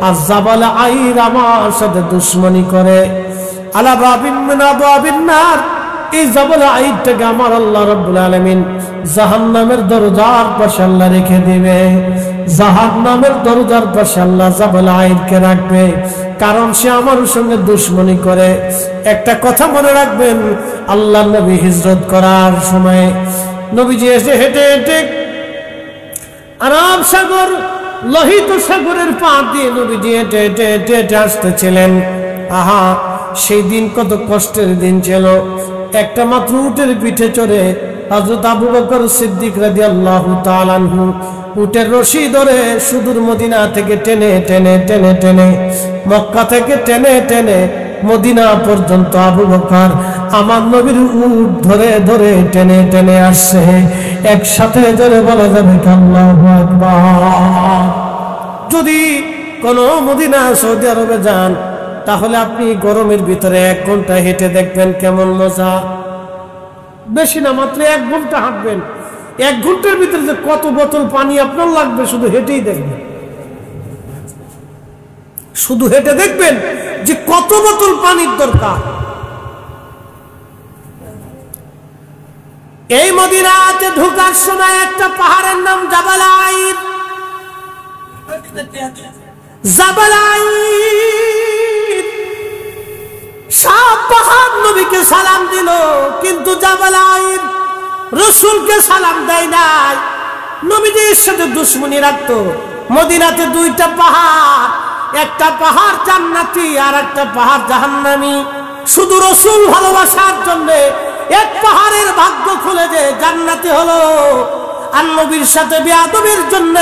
আর জাবালে আইর আমার সাথে দুশমনি করে। আলা বাবিন মিন আবওয়াবিন নার, এই জাবালে আইরটাকে আমার আল্লাহ রাব্বুল আলামিন জাহান্নামের দরজার পাশে আল্লাহ রেখে দিবে। জাহান্নামের দরজার পাশে আল্লাহ জাবালে আইরকে রাখবে, কারণ সে আমার সঙ্গে দুশমনি করে। একটা কথা মনে রাখবেন, আল্লাহ নবী হিজরত করার সময় নবীজি এসে হেঁটে হেঁটে আরব সাগর, লোহিত সাগরের পার দিয়ে নবীজি হেঁটে হেঁটে হেঁটে হেঁটে আসতেছিলেন। আহা, সেই দিন কত কষ্টের দিন ছিল। একটা মাত্র উটের পিঠে চড়ে হযরত আবু বকর সিদ্দিক রাদিয়াল্লাহু তাআলা আনহু উটের রশি ধরে সুদূর মদিনা থেকে টেনে টেনে টেনে টেনে, মক্কা থেকে টেনে টেনে মদিনা পর্যন্ত আবু বকর আমার নবীর উট ধরে ধরে টেনে টেনে আসছে। একসাথে ধরে বলা যাবে আল্লাহু আকবার। যদি কোন মদিনা সৌদি আরবে যান, তাহলে আপনি গরমের ভিতরে 1 ঘন্টা হেঁটে দেখবেন কেমন মজা। বেশি না, মাত্র 1 ঘন্টা হাঁটবেন, 1 ঘন্টার ভিতরে যে কত বোতল পানি আপনার লাগবে শুধু হেঁটেই দেখবেন। শুধু হেঁটে দেখবেন যে কত বোতল পানির দরকার। এই মদিনাতে ঢোকার সময় একটা পাহাড়ের নাম জাবাল আইর। জাবাল আইর সব পাহাড় নবীকে সালাম দিল, কিন্তু জাবাল আইর রাসূলকে সালাম দেয় নাই। নবীজির সাথে দুশমনি রাখতো। মদিনাতে 2টা পাহাড়, একটা পাহাড় জান্নাতি আর একটা পাহাড় জাহান্নামী। শুধু রাসূল ভালোবাসার জন্য এক পাহাড়ের ভাগ্য খুলে যে জান্নাতি হলো, আর নবীর সাথে বেয়াদবির জন্য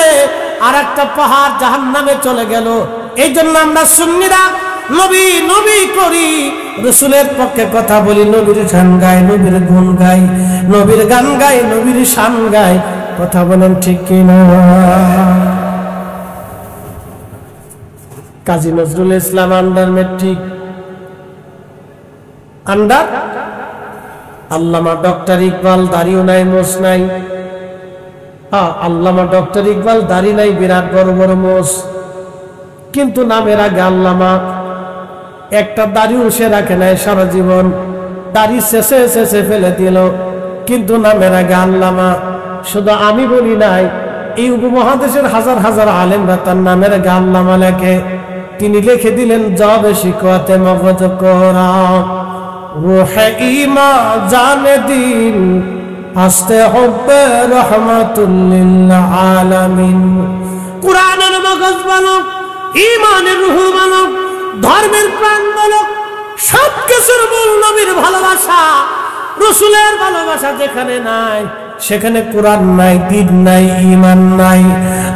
আর একটা পাহাড় জাহান্নামে চলে গেল। এই জন্য আমরা সুন্নিরা নবী নবী করি, রাসূলের পক্ষে কথা বলি, নবীর গান গাই, নবীর গুণ গাই, নবীর গান গাই, নবীর শান গাই। কথা বলেন ঠিক কিনা? Kazi Nazrul Islam under matric, under আল্লামা ডক্টর ইকবাল দাড়িও নাই, মোছ নাই। আল্লামা ডক্টর ইকবাল দাড়ি নাই, বিরাট বড় বড় মোছ, কিন্তু নামের আগে আল্লামা। একটা দাড়িও সে রাখে নাই সারা জীবন, দাড়ি শেষে শেষে ফেলে দিল, কিন্তু নামের আগে আল্লামা। শুধু আমি বলি নাই, এই উপমহাদেশের হাজার হাজার আলেমরা তার নামের আগে আল্লামা লেখে। তিনি লিখে দিলেন, যাবে শিকওয়াতে মগজ করা রূহে ঈমান জানে দিন হাসতে হবে রহমাতুল লিল আলামিন। কুরআনের মগজ বলো, ঈমানের রূহ বলো, ধর্মের প্রাণ বলো, সবকিছুর মূল নবীর ভালোবাসা, রাসূলের ভালোবাসা যেখানে নাই সেখানে কোরআন নাই, দ্বীন নাই, ঈমান নাই।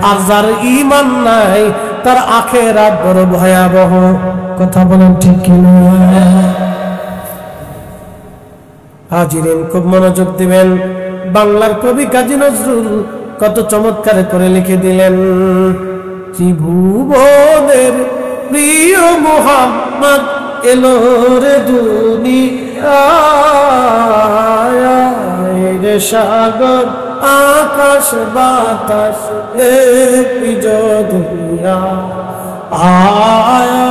আর যার ঈমান নাই তার আখিরাত বড় ভয়াবহ। কথা বলেন ঠিক কিনা? হাজিরিন, খুব মনোযোগ দিবেন। বাংলার কবি কাজী নজরুল কত চমৎকার করে লিখে দিলেন, ত্রিভুবনের প্রিয় মুহাম্মদ এলো রে দুনিয়ায়, রে সাগর আকাশ বাতাস দেখবি দুনিয়া আয়া,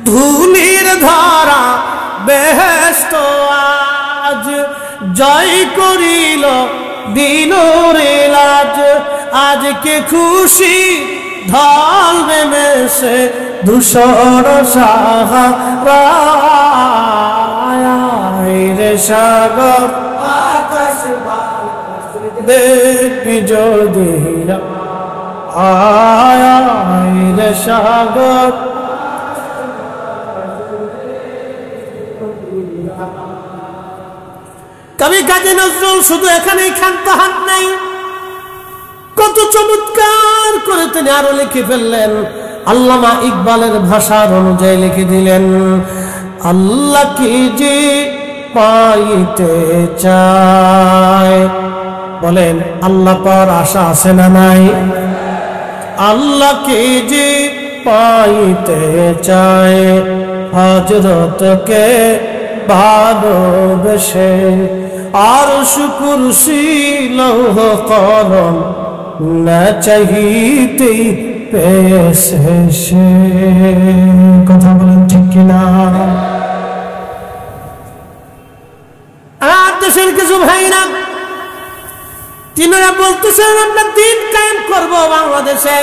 ধুলির ধারা বেহেশত আজ জয় করিল দিনের লাজ। আজকে খুশি ঢাল নেমেছে ধূসর সাহারা, রে সাগর আকাশ দেখবি যদি রে সাগর। কবি কাজী নজরুল শুধু এখানেই ক্ষান্ত হাত নাই, কত চমৎকার করে তিনি আরো লিখে ফেললেন। আল্লামা ইকবালের ভাষার অনুযায়ী লিখে দিলেন, আল্লাহ কি যে পাইতে চায়। বলেন আল্লাহ পাওয়ার আশা আছে না নাই? আল্লাহ কি যে পাইতে চায়, হযরতকে ভালোবেসে আরশ কুরসি লৌহ কলম না চাইতেই পেয়েছে সে। কথা বলেন ঠিক কিনা? আর দেশের কিছু ভাইরা তিনারা বলতেছেন আমরা দিন কায়েম করব বাংলাদেশে।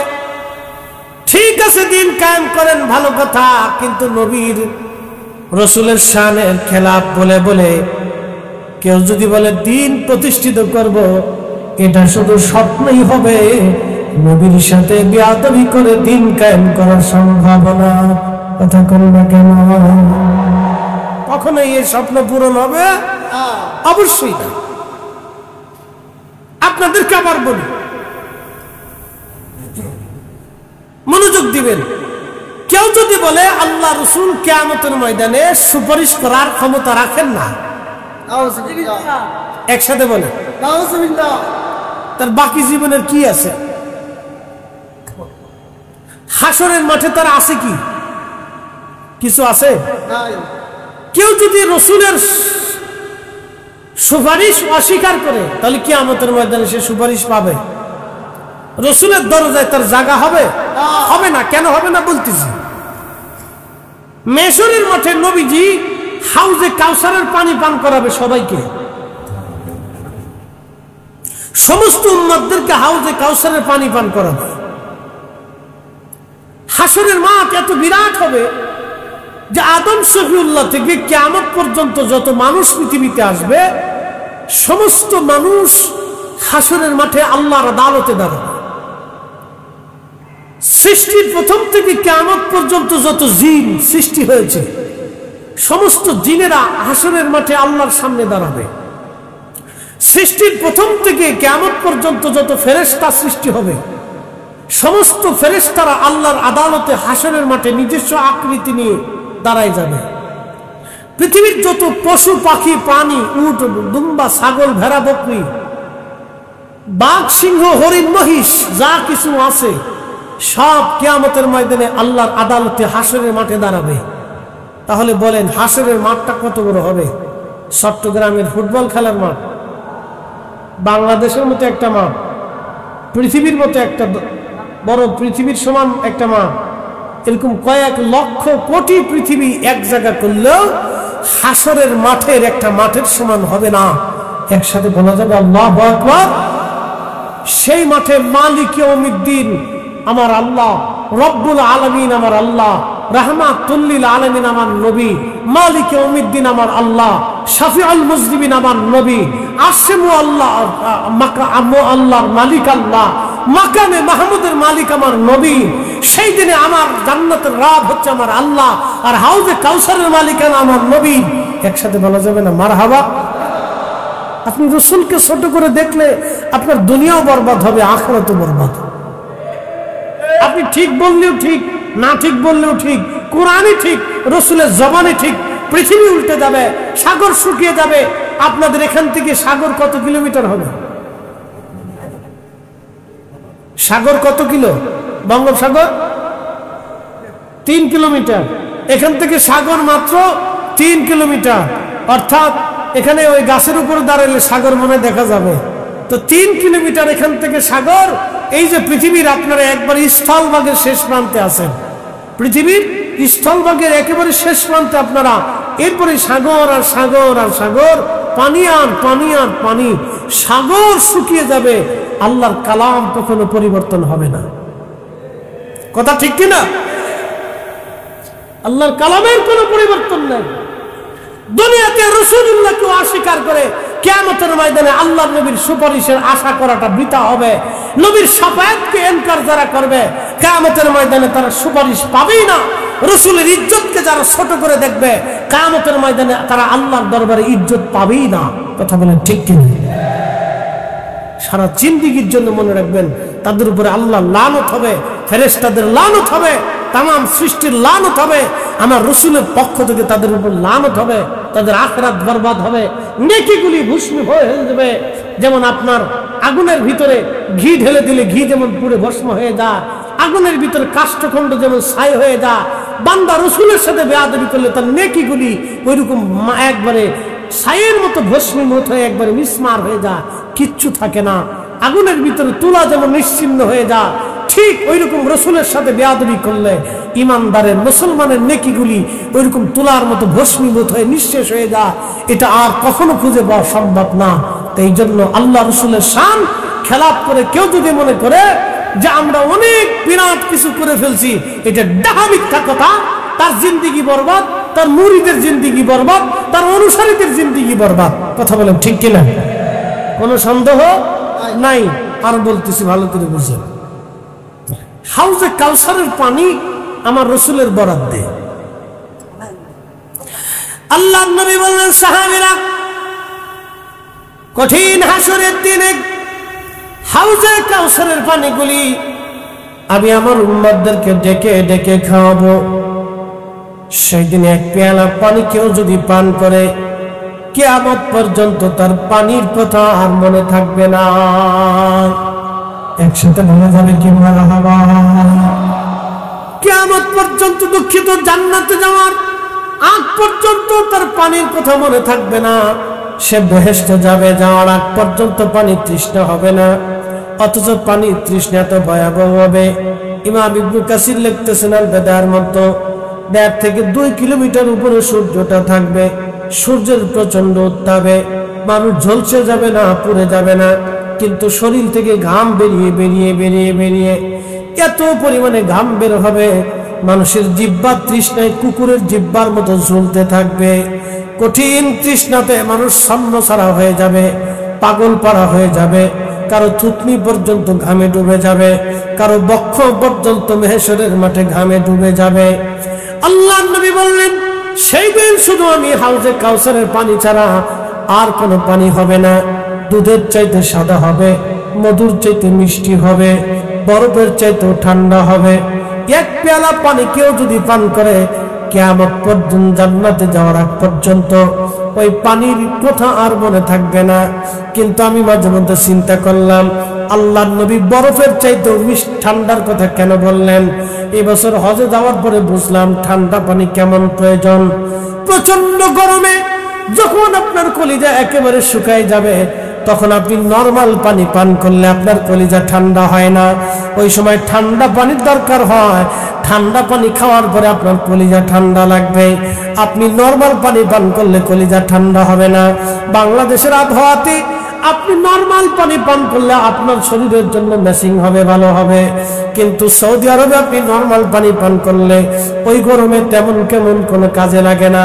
ঠিক আছে, দিন কায়েম করেন, ভালো কথা, কিন্তু নবীর রসুলের শানের খেলাফ বলে বলে কেউ যদি বলে দিন প্রতিষ্ঠিত করব, এটা শুধু স্বপ্নই হবে। নবীর সাথে বেয়াদবি করে দিন কায়েম করার সম্ভাবনা, কথা করবে কেন? কখনোই এই স্বপ্ন পূরণ হবে? অবশ্যই না। আপনাদেরকে আবার বলি, মনোযোগ দিবেন। কেউ যদি বলে আল্লাহ রসুল কিয়ামতের ময়দানে সুপারিশ করার ক্ষমতা রাখেন না, একসাথে বলে, তার বাকি জীবনের কি আছে? হাসরের মাঠে তার আছে কি? কিছু আছে? কেউ যদি রসুলের সুপারিশ অস্বীকার করে, তাহলে কিয়ামতের ময়দানে সে সুপারিশ পাবে? রসুলের দরজায় তার জায়গা হবে? হবে না। কেন হবে না বলতেছি। মেশরের মাঠে নবীজি হাউজে কাউসারের পানি পান করাবে সবাইকে, সমস্ত উম্মতদেরকে হাউজে কাউসারের পানি পান করাবে। হাসরের মাঠ এত বিরাট হবে যে আদম শফিউল্লাহ থেকে কিয়ামত পর্যন্ত যত মানুষ পৃথিবীতে আসবে, সমস্ত মানুষ হাসরের মাঠে আল্লাহর আদালতে দাঁড়াবে। সৃষ্টির প্রথম থেকে কিয়ামত পর্যন্ত যত জিন সৃষ্টি হয়েছে, সমস্ত জিনেরা হাসরের মাঠে আল্লাহর সামনে দাঁড়াবে। সৃষ্টির প্রথম থেকে কিয়ামত পর্যন্ত যত ফেরেশতা সৃষ্টি হবে, সমস্ত ফেরেশতারা আল্লাহর আদালতে হাসরের মাঠে নিজস্ব আকৃতি নিয়ে দাঁড়ায় যাবে। পৃথিবীর যত পশু পাখি প্রাণী, উট দুম্বা ছাগল ভেড়া বকরি বাঘ সিংহ হরিণ মহিষ যা কিছু আছে, সব কিয়ামতের ময়দানে আল্লাহর আদালতে হাসরের মাঠে দাঁড়াবে। তাহলে বলেন হাসরের মাঠটা কত বড় হবে? চট্টগ্রামের ফুটবল খেলার মাঠ, বাংলাদেশের মতো একটা মাঠ, পৃথিবীর মতো একটা বড়, পৃথিবীর সমান একটা মাঠ, এরকম কয়েক লক্ষ কোটি পৃথিবী এক জায়গা করলেও হাসরের মাঠের একটা মাঠের সমান হবে না। একসাথে বলা যাবে আল্লাহু আকবার। সেই মাঠে মালিক ইয়াউমিদ্দিন আমার আল্লাহ, রব্বুল আলামিন আমার আল্লাহ, রাহমাতুল লিল আলামিন আমার নবী, মালিক ইয়াউমিদ্দিন আমার আল্লাহ, শাফিউল মুজনিবিন আমার নবী, আরশে আল্লাহ, আল্লাহর মালিক আল্লাহ, মাকামে মাহমুদের মালিক আমার নবী। সেই দিনে আমার জান্নাতের রব হচ্ছে আমার আল্লাহ, আর হাউজে কাউসারের মালিকানা আমার নবী। একসাথে বলা যাবে না মারহাবা? আপনি রসুলকে ছোট করে দেখলে আপনার দুনিয়াও বরবাদ হবে, আখিরাতও বরবাদ হবে। আপনি ঠিক বললেও ঠিক, না ঠিক বললেও ঠিক, কোরআনই ঠিক, রসুলের জবানে ঠিক, পৃথিবী উল্টে যাবে, সাগর শুকিয়ে যাবে। আপনাদের এখান থেকে সাগর কত কিলোমিটার হবে? সাগর কত কিলো? বঙ্গোপসাগর 3 কিলোমিটার। এখান থেকে সাগর মাত্র 3 কিলোমিটার, অর্থাৎ এখানে ওই গাছের উপরে দাঁড়ালে সাগর মনে দেখা যাবে। তো 3 কিলোমিটার এখান থেকে সাগর। এই যে পৃথিবীর আপনারা একবার স্থলভাগের শেষ প্রান্তে আছেন, পৃথিবীর স্থলভাগের একেবারে শেষ প্রান্তে আপনারা, এরপরে সাগর আর সাগর আর সাগর, পানি আর পানি আর পানি, সাগর শুকিয়ে যাবে, আল্লাহর কালাম কখনো পরিবর্তন হবে না। কথা ঠিক কিনা? আল্লাহর কালামের কোনো পরিবর্তন নেই। দুনিয়াতে রাসূলুল্লাহকে অস্বীকার করে কিয়ামতের ময়দানে আল্লাহর নবীর সুপারিশের আশা করাটা বৃথা হবে। নবীর শাফায়াতকে ইনকার যারা করবে কিয়ামতের ময়দানে তারা সুপারিশ পাবেই না। রাসূলের ইজ্জতকে যারা ছোট করে দেখবে কিয়ামতের ময়দানে তারা আল্লাহর দরবারে ইজ্জত পাবেই না। কথা বলেন ঠিক কি না? সারা জিন্দেগীর জন্য মনে রাখবেন তাদের উপরে আল্লাহর লানত হবে, ফেরেশতাদের লানত হবে, তামাম সৃষ্টির লানত হবে, আমার রাসূলের পক্ষ থেকে তাদের উপর লানত হবে, তাদের আখিরাত বরবাদ হবে, নেকিগুলি ভস্মীভূত হয়ে যাবে। যেমন আপনার আগুনের ভিতরে ঘি ঢেলে দিলে ঘি যেমন পুড়ে ভস্ম হয়ে যায়, আগুনের ভিতরে কাষ্ঠখণ্ড যেমন ছাই হয়ে যায়, বান্দা রাসূলের সাথে বেয়াদবি করলে তার নেকিগুলি ওইরকম একবারে ছাইয়ের মতো ভস্মীভূত হয়ে একবারে মিসমার হয়ে যায়, কিচ্ছু থাকে না। আগুনের ভিতরে তুলা যেমন নিশ্চিহ্ন হয়ে যায়, ঠিক ওইরকম রাসূলের সাথে বেয়াদবি করলে ইমানদারের মুসলমানের নেকিগুলি ওইরকম তুলার মতো ভস্মীভূত হয়ে নিঃশেষ হয়ে যায়। এটা আর কখনো খুঁজে পাওয়া সম্ভব না। এই জন্য আল্লাহ রাসূলের শান খেলাপ করে কেউ যদি মনে করে যে আমরা অনেক বিরাট কিছু করে ফেলছি, এটা ডাহা মিথ্যা কথা। তার জিন্দেগি বরবাদ, তার মুরিদের জিন্দেগি বরবাদ, তার অনুসারীদের জিন্দেগি বরবাদ। কথা বলেন ঠিক কিনা? কোনো সন্দেহ নাই। আর বলতেছি ভালো করে বুঝেন, হাউজে কাউসারের পানি আমার রাসূলের বরাদ্দে। আল্লাহর নবী বললেন, সাহাবীরা, কঠিন হাসরের দিনে হাউজে কাউসারের পানিগুলি আমি আমার উম্মতদেরকে ডেকে ডেকে খাওয়াবো। সেই দিনে এক পেয়ালা পানি কেউ যদি পান করে কিয়ামত পর্যন্ত তার পানির কথা আর মনে থাকবে না। একসাথে বলা যাবে কি মারহাবা? কিয়ামত পর্যন্ত, দুঃখিত, জান্নাতে যাওয়ার আগ পর্যন্ত তার পানির কথা মনে থাকবে না। সে বেহেশতে যাবে, যাওয়ার আগ পর্যন্ত পানি তৃষ্ণা হবে না। অথচ পানির তৃষ্ণা তো ভয়াবহ হবে। ইমাম ইবনে কাসির লিখতেছেন আল বেদার মতো 1.5 থেকে 2 কিলোমিটার উপরে সূর্যটা থাকবে। সূর্যের প্রচন্ড উত্তাপে মানুষ ঝলসে যাবে না, পুড়ে যাবে না, কিন্তু শরীর থেকে ঘাম বেরিয়ে বেরিয়ে বেরিয়ে বেরিয়ে এত পরিমাণে ঘাম বের হবে, মানুষের জিহ্বা তৃষ্ণায় কুকুরের জিহ্বার মতো ঝুলতে থাকবে। কঠিন তৃষ্ণাতে মানুষ ছন্ন ছাড়া হয়ে যাবে, পাগল পাড়া হয়ে যাবে। কারো থুতনি পর্যন্ত ঘামে ডুবে যাবে, কারো বক্ষ পর্যন্ত মেহেশরের মাঠে ঘামে ডুবে যাবে। আল্লাহর নবী বললেন, সেই দিন শুধু আমি হাউজে কাউসারের পানি ছাড়া আর কোনো পানি হবে না। দুধের চাইতে সাদা হবে, মধুর চাইতে মিষ্টি হবে, বরফের চাইতে ঠান্ডা হবে। এক পেয়ালা পানি কেউ যদি পান করে কিয়ামত পর্যন্ত, জান্নাতে যাওয়ার আগ পর্যন্ত ওই পানির কথা আর মনে থাকবে না। কিন্তু আমি মাঝে মধ্যে চিন্তা করলাম, আল্লাহর নবী বরফের চাইতেও মিষ্টি ঠান্ডার কথা কেন বললেন? এই বছর হজে যাওয়ার পরে বুঝলাম ঠান্ডা পানি কেমন প্রয়োজন। প্রচন্ড গরমে যখন আপনার কলিজা একেবারে শুকায় যাবে, তখন আপনি নরমাল পানি পান করলে আপনার কলিজা ঠান্ডা হয় না। ওই সময় ঠান্ডা পানির দরকার হয়। ঠান্ডা পানি খাওয়ার পরে আপনার কলিজা ঠান্ডা লাগবে। আপনি নরমাল পানি পান করলে কলিজা ঠান্ডা হবে না। বাংলাদেশের আবহাওয়াতে আপনি নরমাল পানি পান করলে আপনার শরীরের জন্য ম্যাচিং হবে, ভালো হবে। কিন্তু সৌদি আরবে আপনি নরমাল পানি পান করলে ওই গরমে তেমন কেমন কোনো কাজে লাগে না।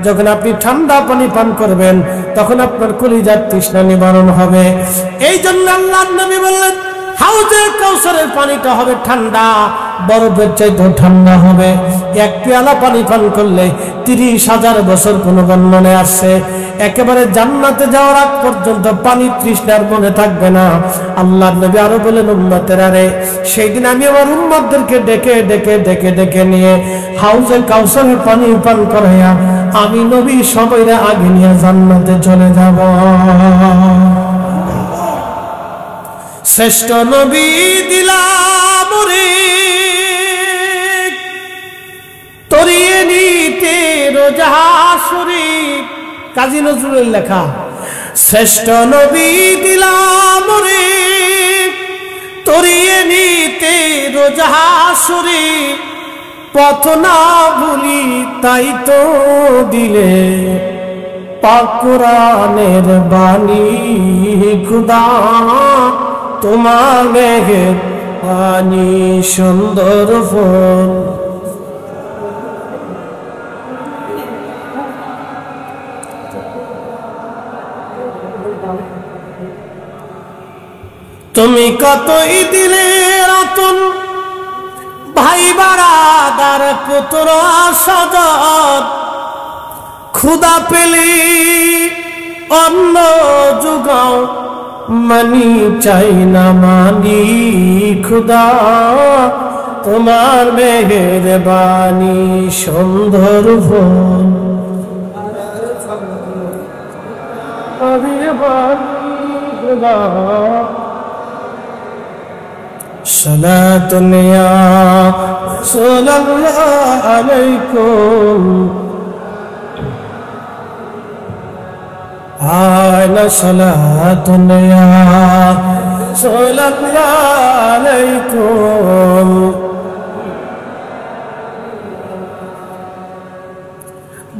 যখন আপনি ঠান্ডা পানি পান করবেন তখন আপনার কলিজার তৃষ্ণা নিবারণ হবে। এই জন্য আল্লাহর নবী বললেন, হাউজে কাউসারের পানিটা হবে ঠান্ডা, বরফের চাইতেও ঠান্ডা হবে। এক পেয়ালা পানি পান করলে 30,000 বছর কোন বর্ণনায় আসছে একেবারে জান্নাতে যাওয়ার আগ পর্যন্ত পানি তৃষ্ণার মনে থাকবে না। আল্লাহর নবী আরো বলেন, উম্মতেরা রে, সেই দিন আমি আমার উম্মতদেরকে ডেকে ডেকে ডেকে ডেকে নিয়ে হাউজে কাউসারের পানি পান করাইয়া আমি নবী সবাইরে আগে নিয়ে জান্নাতে চলে যাব। শ্রেষ্ঠ নবী দিলাম রে তরিয়ে নিতে রোজা শরীফ, কাজী নজরুলের লেখা। শ্রেষ্ঠ নবী দিলাম রে তরিয়ে নিতে রোজা শরীফ, পথ না ভুলি তাই তো দিলে পাক কোরআনের বাণী খুদা, তোমার মেঘের পানি সুন্দর ফল। তুমি কতই দিলে রতন ভাই বারাদার পুত্র সদত, খুদা পেলি অন্য যুগাও মানি চাই না মানি, খুদা তোমার মেহেরবানি সুন্দর ভোন সালাতুন ইয়া সাল্লাল্লাহু আলাইকুম আলা সালাতুন ইয়া সাল্লাল্লাহু আলাইকুম।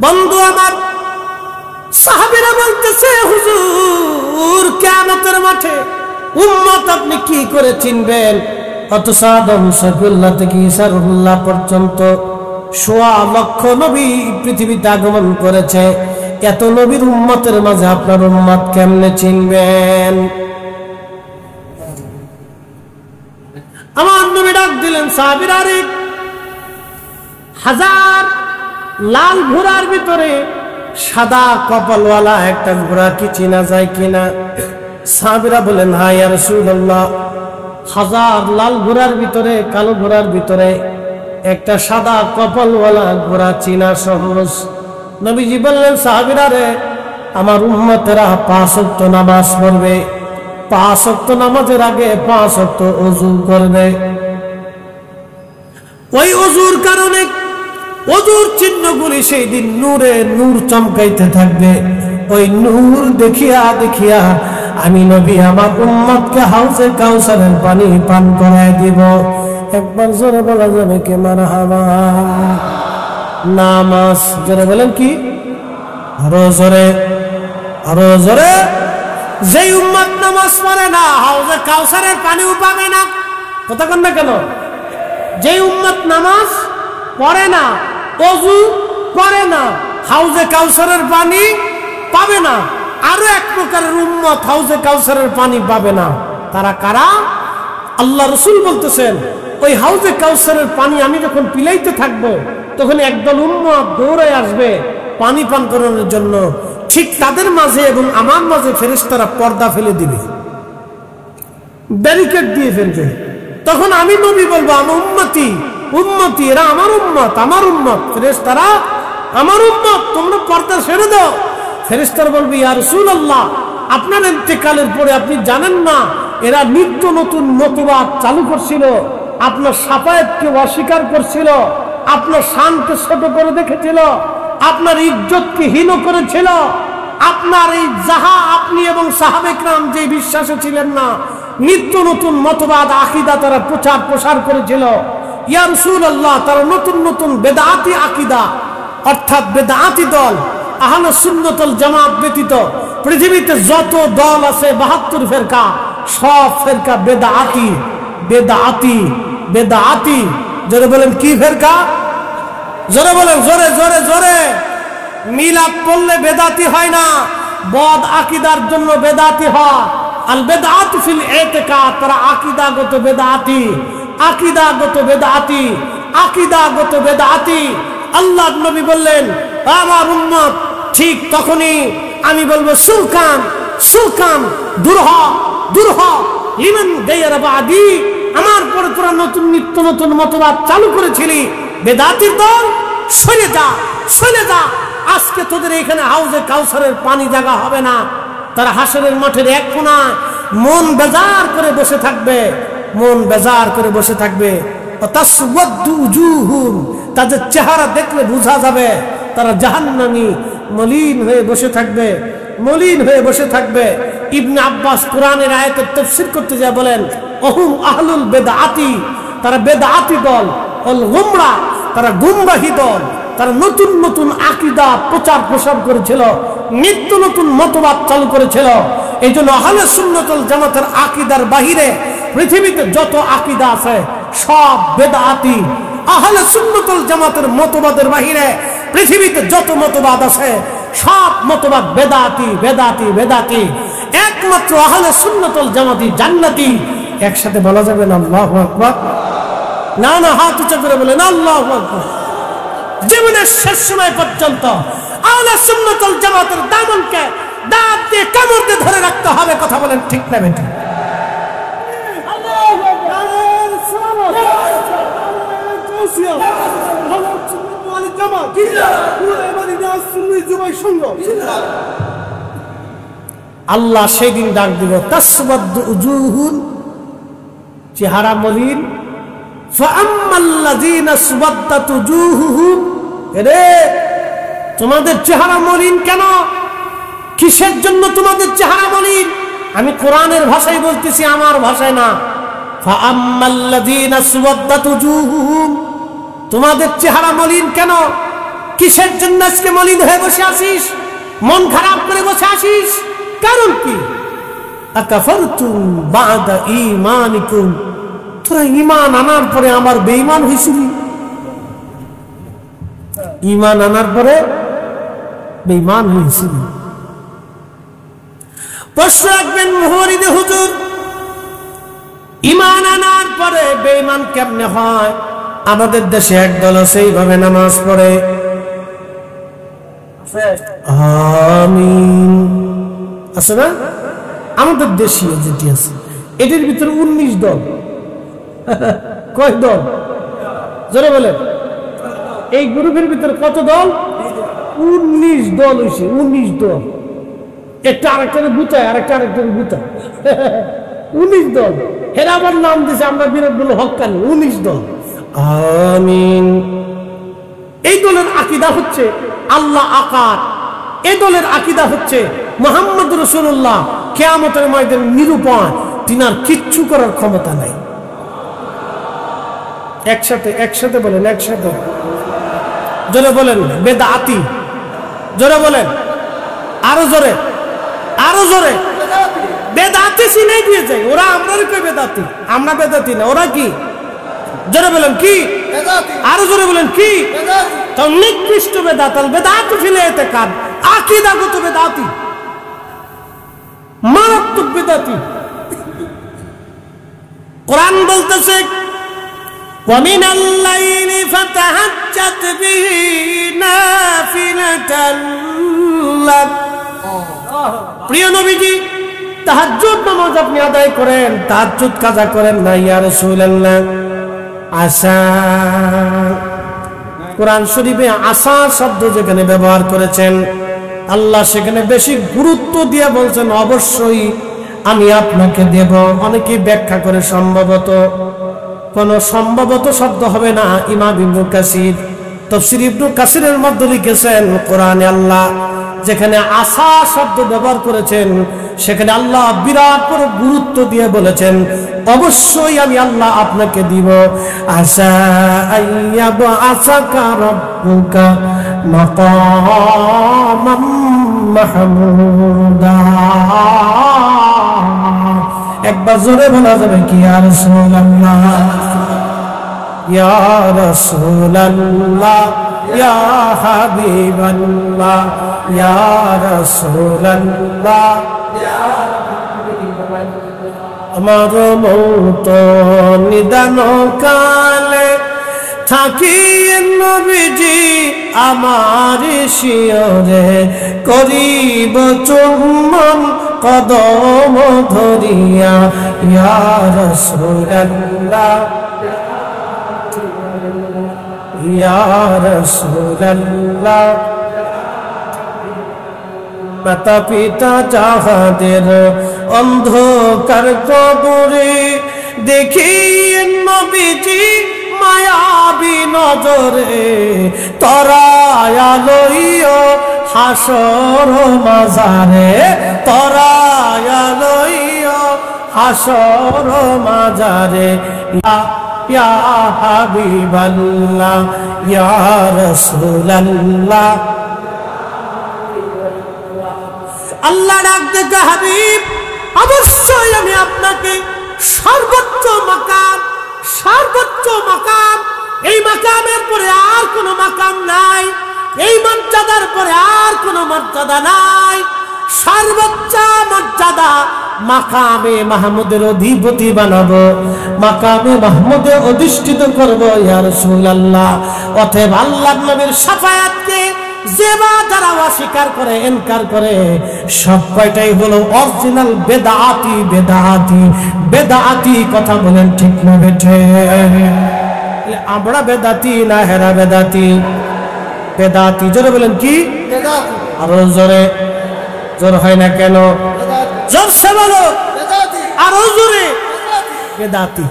বন্ধু আমার, সাহাবীরা বলতেছে হুজুর কিয়ামতের মাঠে উম্মত আপনি কি করে চিনবেন? অথচ আদম শফিউল্লাহ থেকে ঈসা রুহুল্লাহ পর্যন্ত ১৬ লক্ষ নবী পৃথিবীতে আগমন করেছে। এত নবীর উম্মতের মাঝে আপনার উম্মত কেমনে চিনবেন? আমার নবী ডাক দিলেন, সাহাবীরা রে, 1000 লাল ঘোড়ার ভিতরে সাদা কপালওয়ালা একটা ঘোড়া কি চেনা যায় কিনা? সাহাবীরা বলেন, হ্যাঁ ইয়া রাসূলুল্লাহ, 1000 লাল ঘোড়ার ভিতরে, কালো ঘোড়ার ভিতরে একটা সাদা কপালওয়ালা ঘোড়া চেনা সহজ। নবীজি বললেন, সাহাবীরা রে, আমার উম্মতেরা 5 ওয়াক্ত নামাজ পড়বে, 5 ওয়াক্ত নামাজের আগে 5 ওয়াক্ত ওযু করবে। ওই ওযুর কারণে, ওযুর চিহ্নগুলি সেই দিন নূরে নূর চমকাইতে থাকবে। ওই নূর দেখিয়া দেখিয়া আমি নবী আমার উম্মতকে হাউজে কাউসারের পানি পান করায় দিব। একবার জোরে বলা যাবে কি মারহাবা? নামাজ জোরে বলেন কি? আরো জোরে, আরো জোরে। যেই উম্মত নামাজ পড়ে না, হাউজে কাউসারের পানিও পাবে না। কথা কন না কেন? যেই উম্মত নামাজ পড়ে না, ওযু করে না, হাউজে কাউসারের পানি পাবে না। আরো এক প্রকারের উম্মত হাউজে কাউসারের পানি পাবে না। তারা কারা? আল্লাহ রাসূল বলতেছেন, ওই হাউজে কাউসারের পানি আমি যখন পিলাইতে থাকবো, তখন একদল উম্মত দৌড়ে আসবে পানি পান করানোর জন্য। ঠিক তাদের মাঝে এবং আমার মাঝে ফেরেশতারা পর্দা ফেলে দিবে, ব্যারিকেড দিয়ে ফেলবে। তখন আমি নবী বলবো, আমার উম্মতি, উম্মতি, এরা আমার উম্মত, আমার উম্মত। ফেরেশতারা আমার উম্মত, তোমরা পর্দা ছেড়ে দাও। ফেরেশতারা বলবে, ইয়া রাসূলুল্লাহ, আপনার ইন্তেকালের পরে আপনি জানেন না এরা নিত্য নতুন মতবাদ চালু করছিল, আপনার শাফায়াতকে অস্বীকার করছিল, আপনার শানকে ছোট করে দেখেছিল, আপনার ইজ্জতকে হীন করেছিল, আপনার এই যাহা আপনি এবং সাহাবে کرام যে বিশ্বাসে ছিলেন না, নিত্য নতুন মতবাদ আকীদা তারা প্রচার প্রসার করেছিল। ইয়া রাসূলুল্লাহ, তারা নতুন নতুন বেদাতি আকীদা অর্থাৎ বেদাতি দল, আহলে সুন্নাত ওয়াল জামাত ব্যতীত পৃথিবীতে যত দল আছে 72 ফেরকা, সব ফেরকা বেদাতি, বেদাতি, বেদাতি। জোরে বলেন কি ফেরকা? জোরে বলেন, জোরে জোরে জোরে। মিলাদ পড়লে বেদাতি হয় না, বদ আকীদার জন্য বেদাতি হয়। আল বেদাত ফিল ইতিকাদ, তারা আকীদাগত বেদাতি, আকীদাগত বেদাতি, আকীদাগত বেদাতি। আল্লাহর নবী বললেন, আমার উম্মত ঠিক তখনই আমি বলবো, সুলকান সুলকান, দূর হ, দূর হ, লিমান গায়রা বাদি। আমার পরে তোরা নতুন নিত্য নতুন মতবাদ চালু করেছিলি, বেদাতির দল, সরে যা, সরে যা। আজকে তোদের এখানে হাউজে কাউসারের পানি জায়গা হবে না। তারা হাসরের মাঠের এক কোণায় মন বেজার করে বসে থাকবে, মন বেজার করে বসে থাকবে। তাসওয়াদু উজুহুম, তাদের চেহারা দেখলে বোঝা যাবে তারা জাহান্নামী, মলিন হয়ে বসে থাকবে, মলিন হয়ে বসে থাকবে। ইবনে আব্বাস কোরআনের আয়াতের তাফসীর করতে যায় বলেন, ওহুম আহলুল বেদাতি, তারা বেদাতি দল, অল গুমরা, তারা গুমরাহি দল। তারা নতুন নতুন আকীদা প্রচার প্রসার করেছিল, নিত্য নতুন মতবাদ চালু করেছিল। এই জন্য আহলে সুন্নাত ওয়াল জামাতের আকীদার বাহিরে পৃথিবীতে যত আকীদা আছে সব বেদাতি। আহলে সুন্নাত ওয়াল জামাতের মতবাদের বাহিরে পৃথিবীতে যত মতবাদ আছে সব মতবাদ বেদাতি, বেদাতি, বেদাতি। একমাত্র আহলে সুন্নাত ওয়াল জামাতি জান্নাতি। একসাথে বলা যাবে না আল্লাহু আকবার? না না, হাত উঁচু করে বলেন আল্লাহু আকবার। জীবনের শেষ সময় পর্যন্ত আহলে সুন্নাত ওয়াল জামাতের দামনকে দাঁত দিয়ে কামড় দিয়ে ধরে রাখতে হবে। কথা বলেন ঠিক না বেঠিক? আল্লাহ সেদিন ডাক দিব তাসওয়াদু উজুহুন, চেহারা মলিন, ফাআম্মাল্লাযীনা সুওয়াদ্দাত উজুহুহুম, এরে তোমাদের চেহারা মলিন কেন? কিসের জন্য তোমাদের চেহারা মলিন? আমি কোরআনের ভাষায় বলতেছি, আমার ভাষায় না। ফাআম্মাল্লাযীনা সুওয়াদ্দাত উজুহুহুম, তোমাদের চেহারা মলিন কেন? কিসের জন্য আজকে মলিন হয়ে বসে আছিস? মন খারাপ করে বসে আছিস, কারণ কি? আকাফারতুম বাদা ঈমানিকুম, তোরা ঈমান আনার পরে আমার বেঈমান হইছিলি। ঈমান আনার পরে বেঈমান হইছিলি। প্রশ্ন রাখবেন মুহরিদে হুজুর, ঈমান আনার পরে বেঈমান কেমনে হয়? আমাদের দেশে একদল আছে এইভাবে নামাজ পড়ে, আমিন, আছে না? আমাদের দেশীয় যেটি আছে এটির ভিতরে 19 দল। কয় দল? জোরে বলেন। এই গ্রুপের ভিতরে কত দল? 19 দল হয়েছে। 19 দল। একটা আরেকটারে গুতায়, আরেকটা আরেকটারে গুতায়। 19 দল। হেরা আবার নাম দিয়েছে আমরা বিরাট বলে হক্কানি। 19 দল। আমিন। এই দলের আকীদা হচ্ছে আল্লাহ আকার। এই দলের আকীদা হচ্ছে মুহাম্মদ রাসূলুল্লাহ কিয়ামতের ময়দানে নিরূপণ, তিনার কিচ্ছু করার ক্ষমতা নাই। একসাথে একসাথে বলেন, একসাথে জোরে বলেন বেদাতি। জোরে বলেন, আরো জোরে, আরো জোরে। বেদাতি চিনাই দিয়ে যায় ওরা। আমরা কই বেদাতি? আমরা বেদাতি না, ওরা কি? জোরে বলেন কি? আরো জোরে বলেন কি? তো নিকৃষ্ট বেদাত, আল বেদাতু ফিল ইতিকাদ, আকীদাগত বেদাতি, মারাত্মক বেদাতি। কোরআন বলতেছে ওয়া মিনাল লাইলি ফাতাহাজ্জাত বিহি নাফিলাতান লাক। প্রিয় নবীজি, তাহাজ্জুদ নামাজ আপনি আদায় করেন, তাহাজ্জুদ কাজা করেন না ইয়া রাসূলুল্লাহ। আশা, কোরআন শরীফে আশা শব্দ যেখানে ব্যবহার করেছেন আল্লাহ সেখানে বেশি গুরুত্ব দিয়ে বলছেন অবশ্যই আমি আপনাকে দেব। অনেকে ব্যাখ্যা করে সম্ভবত, কোন সম্ভবত শব্দ হবে না। ইমাম ইবনে কাসির তাফসীর ইবনে কাসিরের মধ্যে লিখেছেন কোরআনে আল্লাহ যেখানে আশা শব্দ ব্যবহার করেছেন সেখানে আল্লাহ বিরাট বড় গুরুত্ব দিয়ে বলেছেন অবশ্যই আমি আল্লাহ আপনাকে দিব। আশা আইয়াবা আসাকা রাব্বুকা মাকামাম মাহমুদা। একবার জোরে বলা যাবে কি ইয়া রাসূলুল্লাহ, ইয়া রাসূলুল্লাহ, ইয়া হাবিবাল্লাহ, ইয়া রাসূলুল্লাহ। আমার মৌত নিদান কালে থাকি নবীজি আমার শিয়রে করিব চুম্বন কদম ধরিয়া। ইয়া রাসূলুল্লাহ, ইয়া রাসূলুল্লাহ। মাতা পিতা যাহাদের অন্ধকার কবরে দেখি নবীজি মায়াবী নজরে তরায়া লইও হাসর মাজারে, তরায়া লইও হাসর মাজারে। ইয়া হাবিবাল্লাহ, ইয়া রাসূলুল্লাহ। আল্লাহ ডাক দেখে হাবিব অবশ্যই আমি আপনাকে সর্বোচ্চ মাকাম, সর্বোচ্চ মাকাম, এই মাকামের পরে আর কোন মাকাম নাই, এই মর্যাদার পরে আর কোন মর্যাদা নাই, সর্বোচ্চ মর্যাদা মর্যাদা মাকামে মাহমুদের অধিপতি বানাবো, মাকামে মাহমুদে অধিষ্ঠিত করবো ইয়া রাসূলুল্লাহ। অতএব আল্লাহর নবীর শাফায়াতকে যে বা যারা অস্বীকার করে, ইনকার করে, সব কয়টাই হলো অরিজিনাল বেদাতি বেদাতি বেদাতি। কথা বলেন ঠিক না বেঠে? আমরা বেদাতি না হেরা বেদাতি? বেদাতি। জোরে বলেন কি? আরো জোরে। জোর হয় না কেন? জোরসে বলো, আরো জোরে। বেদাতি।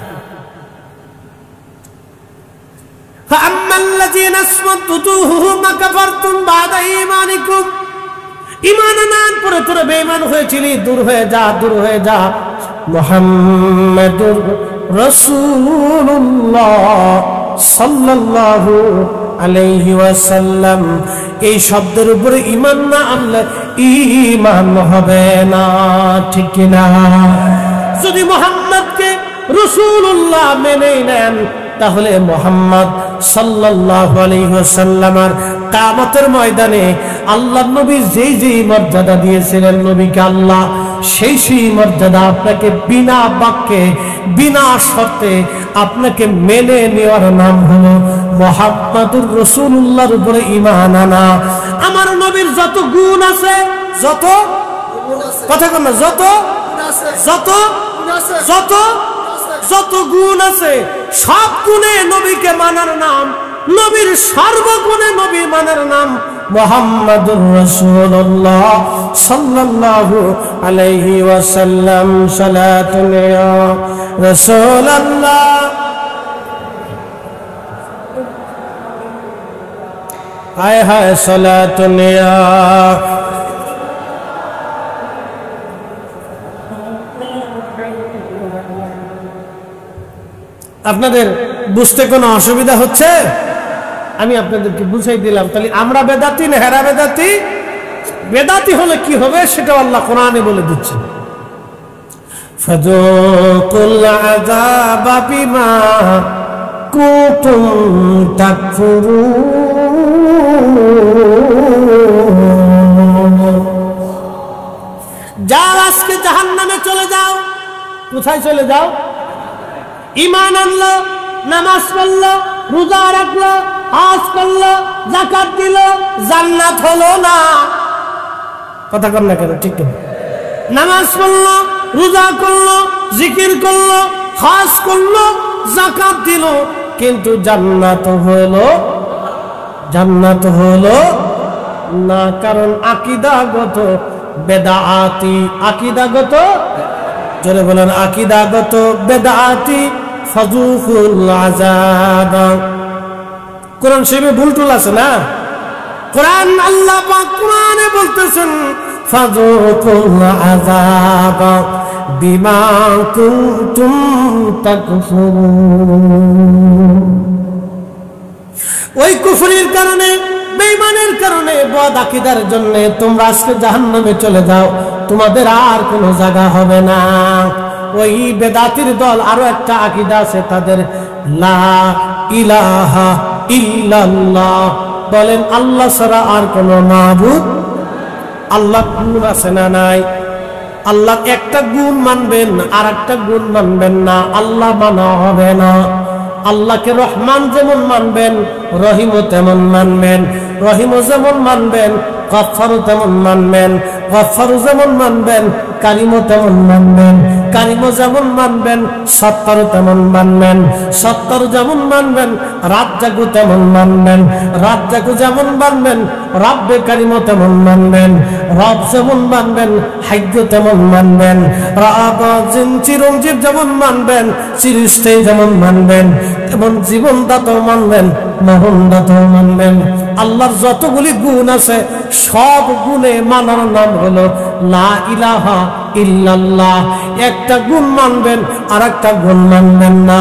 فأما الذين اسودت وجوههم كفرتم بعد إيمانكم। ঈমান আনার পরে তোরা বেঈমান হয়েছিলি, দূর হয়ে যা, দূর হয়ে যা। মুহাম্মাদুর রাসূলুল্লাহ সাল্লাল্লাহু আলাইহি ওয়াসাল্লাম, এই শব্দের উপরে ঈমান না আনলে ঈমান হবে না। ঠিক কি না? যদি মুহাম্মদকে রাসূলুল্লাহ মেনে নেন, তাহলে মুহাম্মদ সাল্লাল্লাহু আলাইহি ওয়াসাল্লামের কিয়ামতের ময়দানে আল্লাহর নবী যেই যেই মর্যাদা দিয়েছিলেন নবীকে আল্লাহ, সেই সেই মর্যাদা আপনাকে বিনা বাক্যে বিনা শর্তে আপনাকে মেনে নেওয়ার নাম হলো মুহাম্মাদুর রাসূলুল্লাহর উপরে ঈমান আনা। আমার নবীর যত গুণ আছে, যত কথা কন না, যত যত যত যত গুণ আছে, সব গুণে নবীকে মানার নাম, নবীর সর্বগুণে নবী মানার নাম মুহাম্মাদুর রাসূলুল্লাহ সাল্লাল্লাহু আলাইহি ওয়াসাল্লাম। সালাতুন ইয়া রাসূলুল্লাহ, হায় হায় সালাতুন ইয়া। আপনাদের বুঝতে কোনো অসুবিধা হচ্ছে? আমি আপনাদেরকে বুঝাই দিলাম। তাহলে আমরা বেদাতি না হেরা বেদাতি? বেদাতি হলে কি হবে সেটা আল্লাহ কোরআনে বলে দিচ্ছে। ফাযুকুল আযাবা বিমা কুনতুম তাকফুরুন। যাও আজকে জাহান্নামে চলে যাও। কোথায় চলে যাও? ঈমান আনলো, নামাজ পড়লো, রোজা রাখলো, হজ করলো, যাকাত দিল, জান্নাত হলো না। কথা কর না কেন? ঠিক না? নামাজ পড়লো, রোজা করলো, জিকির করলো, হজ করলো, যাকাত দিল, কিন্তু জান্নাত হলো না। কারণ আকীদাগত বেদাতি, আকীদাগত, জোরে বলেন, আকীদাগত বেদাতি। ফাযুকুল আযাব। কোরআন শরীফে ভুল টুল আছে না? কোরআন আল্লাহ পাক কোরআনে বলতেছেন ফাযুকুল আযাব বিমা কুনতুম তাকফুরুন। ওই কুফরির কারণে, বেঈমানের কারণে, বদ আকীদার জন্য তোমরা আজকে জাহান্নামে চলে যাও, তোমাদের আর কোনো জায়গা হবে না। ওই বেদাতির দল আরো একটা আকীদা আছে তাদের, লা ইলাহা ইল্লাল্লাহ, বলেন আল্লাহ ছাড়া আর কোনো মাবুদ। আল্লাহ গুণ আছে না নাই? আল্লাহ একটা গুণ মানবেন আর একটা গুণ মানবেন না, আল্লাহ মানা হবে না। আল্লাহকে রহমান যেমন মানবেন, রহিমও তেমন মানবেন। রহিমও যেমন মানবেন, গফফারও তেমন মানবেন। গফফারও যেমন মানবেন, কারিমও তেমন মানবেন। কারিমও যেমন মানবেন, সত্তারও তেমন মানবেন। সত্তারও যেমন মানবেন, রাজ্জাকও তেমন মানবেন। রাজ্জাকও যেমন মানবেন, রব্বে কারিমও তেমন মানবেন। রব যেমন মানবেন, হাজ্য তেমন মানবেন। চিরঞ্জীব যেমন মানবেন, চিরস্থায়ী যেমন মানবেন, তেমন জীবনদাতাও মানবেন, মরণদাতাও মানবেন। আল্লাহর যতগুলি গুণ আছে সব গুণে মানার নাম হলো লা ইলাহা ইল্লাল্লাহ। একটা গুণ মানবেন আর একটা গুণ মানবেন না,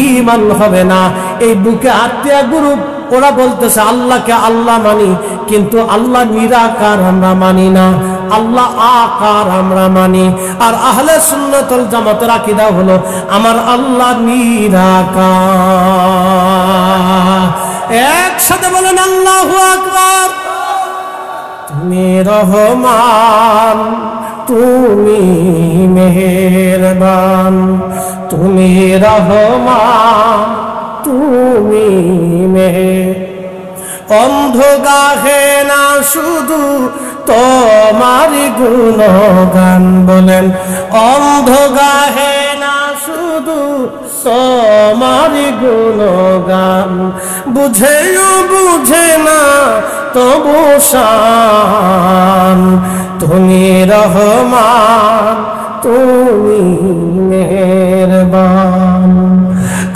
ঈমান হবে না। এই বুকে আত্মীয় গ্রুপ ওরা বলতেছে আল্লাহকে আল্লাহ মানি, কিন্তু আল্লাহ নিরাকার আমরা মানি না, আল্লাহ আকার আমরা মানি। আর আহলে সুন্নাত ওয়াল জামাতের আকীদা হলো আমার আল্লাহ নিরাকার। একসাথে বলেন আল্লাহু আকবার। তুমি রহমান, তুমি মেহেরবান, তুমি রহমান, তুমি মেহের। অন্ধ গাহে না শুধু তোমার গুণগান, বলেন অন্ধ গাহে না শুধু তোমার গুণগান, বুঝেও বুঝে না তবু শান, তুমি রহমান, তুমি মেহেরবান।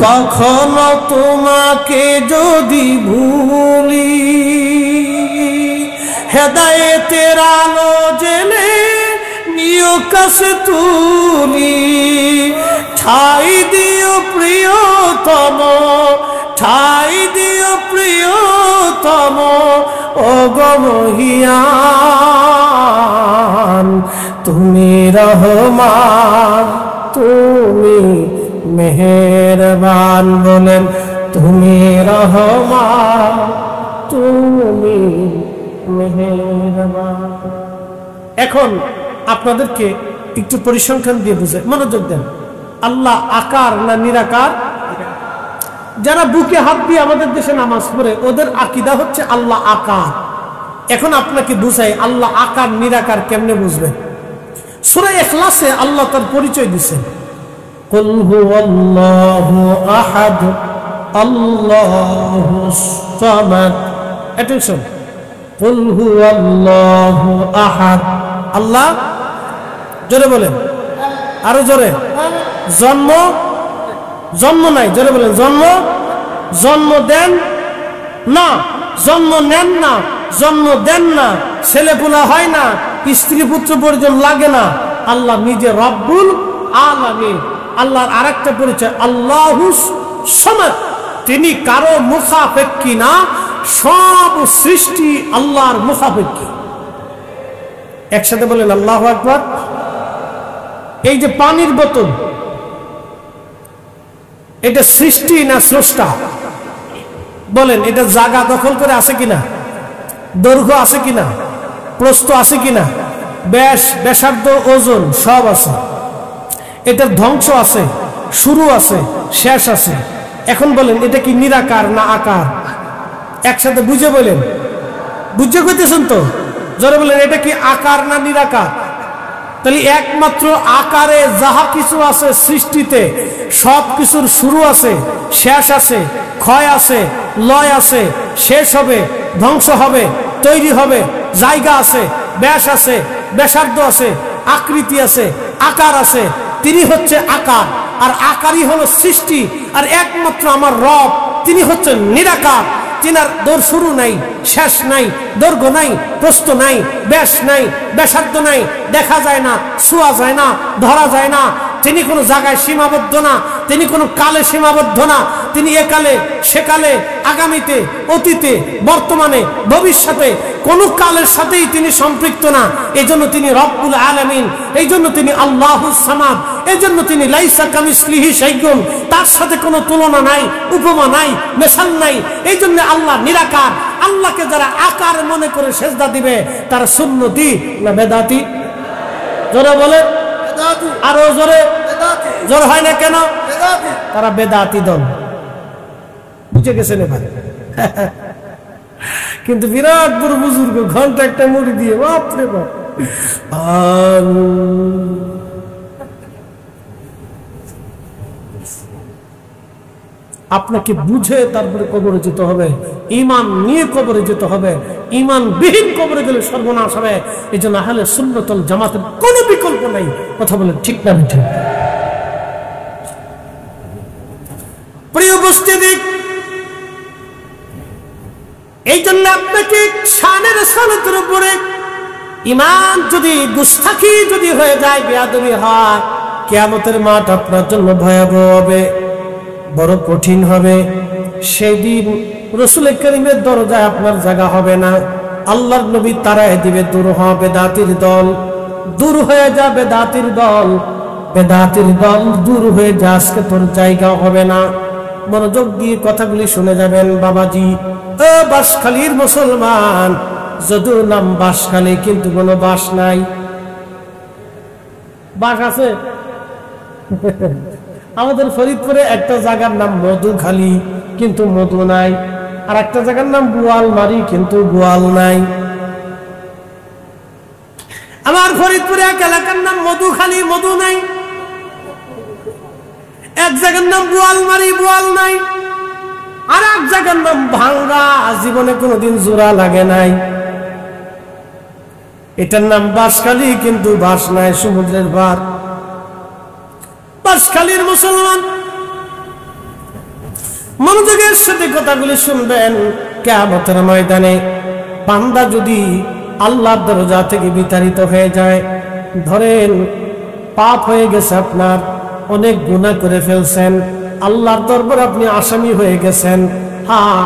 কখনো তোমাকে যদি ভুলি, হেদায়েতের আলো জেনে নিও কাছে তুলি, ঠাই দিও প্রিয়তম, ঠাই দিও প্রিয়তম, ও গো মহিয়ান, তুমি রহমান, তুমি মেহেরবান, বলেন তুমি রহমান, তুমি মেহেরবান। এখন আপনাদেরকে একটু পরিসংখ্যান দিয়ে বুঝে মনোযোগ দেন। আল্লাহ আকার না নিরাকার? যারা বুকে হাত দিয়ে আমাদের দেশে নামাজ পড়ে ওদের আকীদা হচ্ছে আল্লাহ আকার। এখন আপনাকে বুঝাই আল্লাহ আকার নিরাকার কেমনে বুঝবেন। সূরা ইখলাসে আল্লাহ তার পরিচয় দিয়েছেন, কুল হুয়াল্লাহু আহাদ আল্লাহুস সামাদ। অ্যাটেনশন, কুল হুয়াল্লাহু আহাদ। আল্লাহ, জোরে বলেন, আরো জোরে। জন্ম, জন্ম নাই, জোরে বলেন জন্ম, জন্ম দেন না, জন্ম নেন না, জন্ম দেন না, ছেলেপুলা হয় না, স্ত্রী পুত্র পরিজন লাগে না। আল্লাহ নিজে রব্বুল আলামিন। আল্লাহর আরেকটা পরিচয় আল্লাহুস সামাদ, তিনি কারো মুখাপেক্ষী না, সব সৃষ্টি আল্লাহর মুখাপেক্ষী। একসাথে বলেন আল্লাহু আকবার। এই যে পানির বোতল, এটা সৃষ্টি না স্রষ্টা? বলেন, এটা জায়গা দখল করে আছে কিনা? দৈর্ঘ্য আছে কিনা? প্রস্থ আছে কিনা? ব্যাস, ব্যাসার্ধ, ওজন সব আছে। এটার ধ্বংস আছে, শুরু আছে, শেষ আছে। এখন বলেন, এটা কি নিরাকার না আকার? একসাথে বুঝে বলেন, বুঝে কইতেছেন তো? যারা বলেন এটা কি আকার না নিরাকার? তাহলে একমাত্র আকারে যাহা কিছু আছে সৃষ্টিতে, সব কিছুর শুরু আছে, শেষ আছে, ক্ষয় আছে, লয় আছে, শেষ হবে, ধ্বংস হবে, তৈরি হবে, জায়গা আছে, ব্যাস আছে, ব্যাসার্ধ আছে, আকৃতি আছে, আকার আছে। তিনি হচ্ছে আকার, আর আকারই হলো সৃষ্টি। আর একমাত্র আমার রব, তিনি হচ্ছেন নিরাকার। তিনার দৌড় শুরু নাই, শেষ নাই, দৈর্ঘ্য নাই, প্রস্থ নাই, ব্যাস নাই, ব্যাসার্ধ নাই, দেখা যায় না, ছোঁয়া যায় না, ধরা যায় না। তিনি কোনো জায়গায় সীমাবদ্ধ না, তিনি কোনো কালে সীমাবদ্ধ না। তিনি একালে, সেকালে, আগামীতে, অতীতে, বর্তমানে, ভবিষ্যতে কোনো কালের সাথেই তিনি সম্পৃক্ত না। এই জন্য তিনি রব্বুল আলামিন, এই জন্য তিনি আল্লাহুস সামাদ, এই জন্য তিনি লাইসা কামিসলিহি শাইউন, তার সাথে কোনো তুলনা নাই, উপমা নাই, মেসাল নাই। এই জন্য আল্লাহ নিরাকার। আল্লাহকে যারা আকার মনে করে সেজদা দিবে তারা সুন্নতি না বেদাতি? জোরে বলে, আরো জোরে। জোর হয় না কেন? তারা বেদাতি দল। বুঝে গেছেন এবার? কিন্তু বিরাট বড় বুজুর্গ, ঘন্টা একটা মুড়ি দিয়ে, বাপরে বাপ। আপনাকে বুঝে তারপরে কবরে যেতে হবে, ঈমান নিয়ে কবরে যেতে হবে। ঈমান বিহীন কবরে গেলে সর্বনাশ হবে। এই জন্য আহলে সুন্নাত ওয়াল জামাতের কোনো বিকল্প নাই। কথা বলেন ঠিক না ঠিক? প্রিয় উপস্থিতি, এই জন্য আপনাকে শানের সালাতের উপরে ঈমান যদি গুস্তাখি যদি হয়ে যায়, বেয়াদবি হয়, কিয়ামতের মাঠ আপনার জন্য ভয়াবহ হবে, বড় কঠিন হবে। সেই দিন রাসূল কারীমের দরজায় আপনার জায়গা হবে না। আল্লাহর নবী তারায় দিবে, দূর হবে বেদাতির দল, দূর হয়ে যাবে বেদাতির দল, বেদাতির দল দূর হয়ে যা, আজকে তোর জায়গা হবে না। মনোযোগ দিয়ে কথাগুলি শুনে যাবেন বাবাজি। ও বাঁশখালীর মুসলমান, যদিও নাম বাঁশখালী কিন্তু কোনো বাস নাই। বাস আছে? আমাদের ফরিদপুরে একটা জায়গার নাম মধুখালী, কিন্তু মধু নাই। আর একটা জায়গার নাম গোয়ালমারি, কিন্তু গোয়াল নাই। আমার ফরিদপুরে এক এলাকার নাম মধুখালী, মধু নাই। এক জায়গার নাম গোয়ালমারি, গোয়াল নাই। আর এক জায়গার নাম ভাঙ্গা, জীবনে কোনোদিন জোড়া লাগে নাই। এটার নাম বাঁশখালী, কিন্তু বাঁশ নাই, সমুদ্রের পার। বাঁশখালীর মুসলমান মনোযোগের সাথে কথাগুলি শুনবেন। কিয়ামতের ময়দানে বান্দা যদি আল্লাহর দরজা থেকে বিতাড়িত হয়ে যায়, ধরেন পাপ হয়ে গেছে, আপনার অনেক গুনাহ করে ফেলছেন, আল্লাহর দরবারে আপনি আসামি হয়ে গেছেন। হ্যাঁ,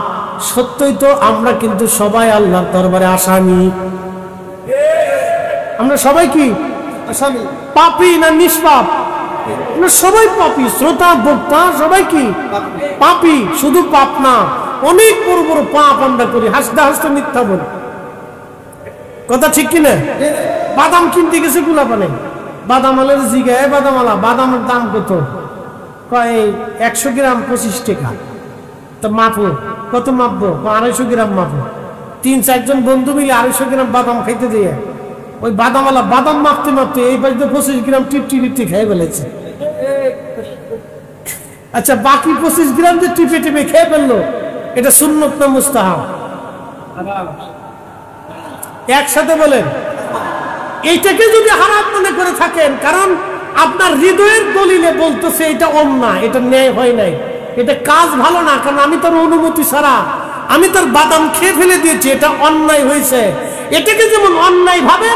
সত্যই তো, আমরা কিন্তু সবাই আল্লাহর দরবারে আসামি। আমরা সবাই কি আসামি? পাপী না নিষ্পাপ? আমরা সবাই পাপী, শ্রোতা ভোক্তা সবাই কি পাপী। শুধু পাপ না, অনেক বড় বড় পাপ আমরা করি, হাসতে হাসতে মিথ্যা বলি। কথা ঠিক কিনা? বাদাম কিনতে গেছে গোলাপানে, বাদাম আলের জিগায়, বাদাম আলা, বাদামের দাম কত? কয় 100 গ্রাম 25 টাকা। তো মাপো, কত মাপবো? 250 গ্রাম মাপো। 3-4 জন বন্ধু মিলে 250 গ্রাম বাদাম খাইতে দিয়ে ওই বাদাম আলা বাদাম মাপতে মাপতে এই বাড়িতে 25 গ্রাম টিপটি টিপটি খেয়ে ফেলেছে। আচ্ছা, বাকি 25 গ্রাম যে টিপে টিপে খেয়ে ফেললো, এটা সুন্নত না মুস্তাহাব? একসাথে বলেন। এইটাকে যদি হারাম মনে করে থাকেন, কারণ আপনার হৃদয়ের দলিলে বলতেছে এটা অন্যায়, এটা ন্যায় হয় নাই, এটা কাজ ভালো না, কারণ আমি তোর অনুমতি ছাড়া আমি তোর বাদাম খেয়ে ফেলে দিয়েছি, এটা অন্যায় হয়েছে। এটাকে যেমন অন্যায় ভাবে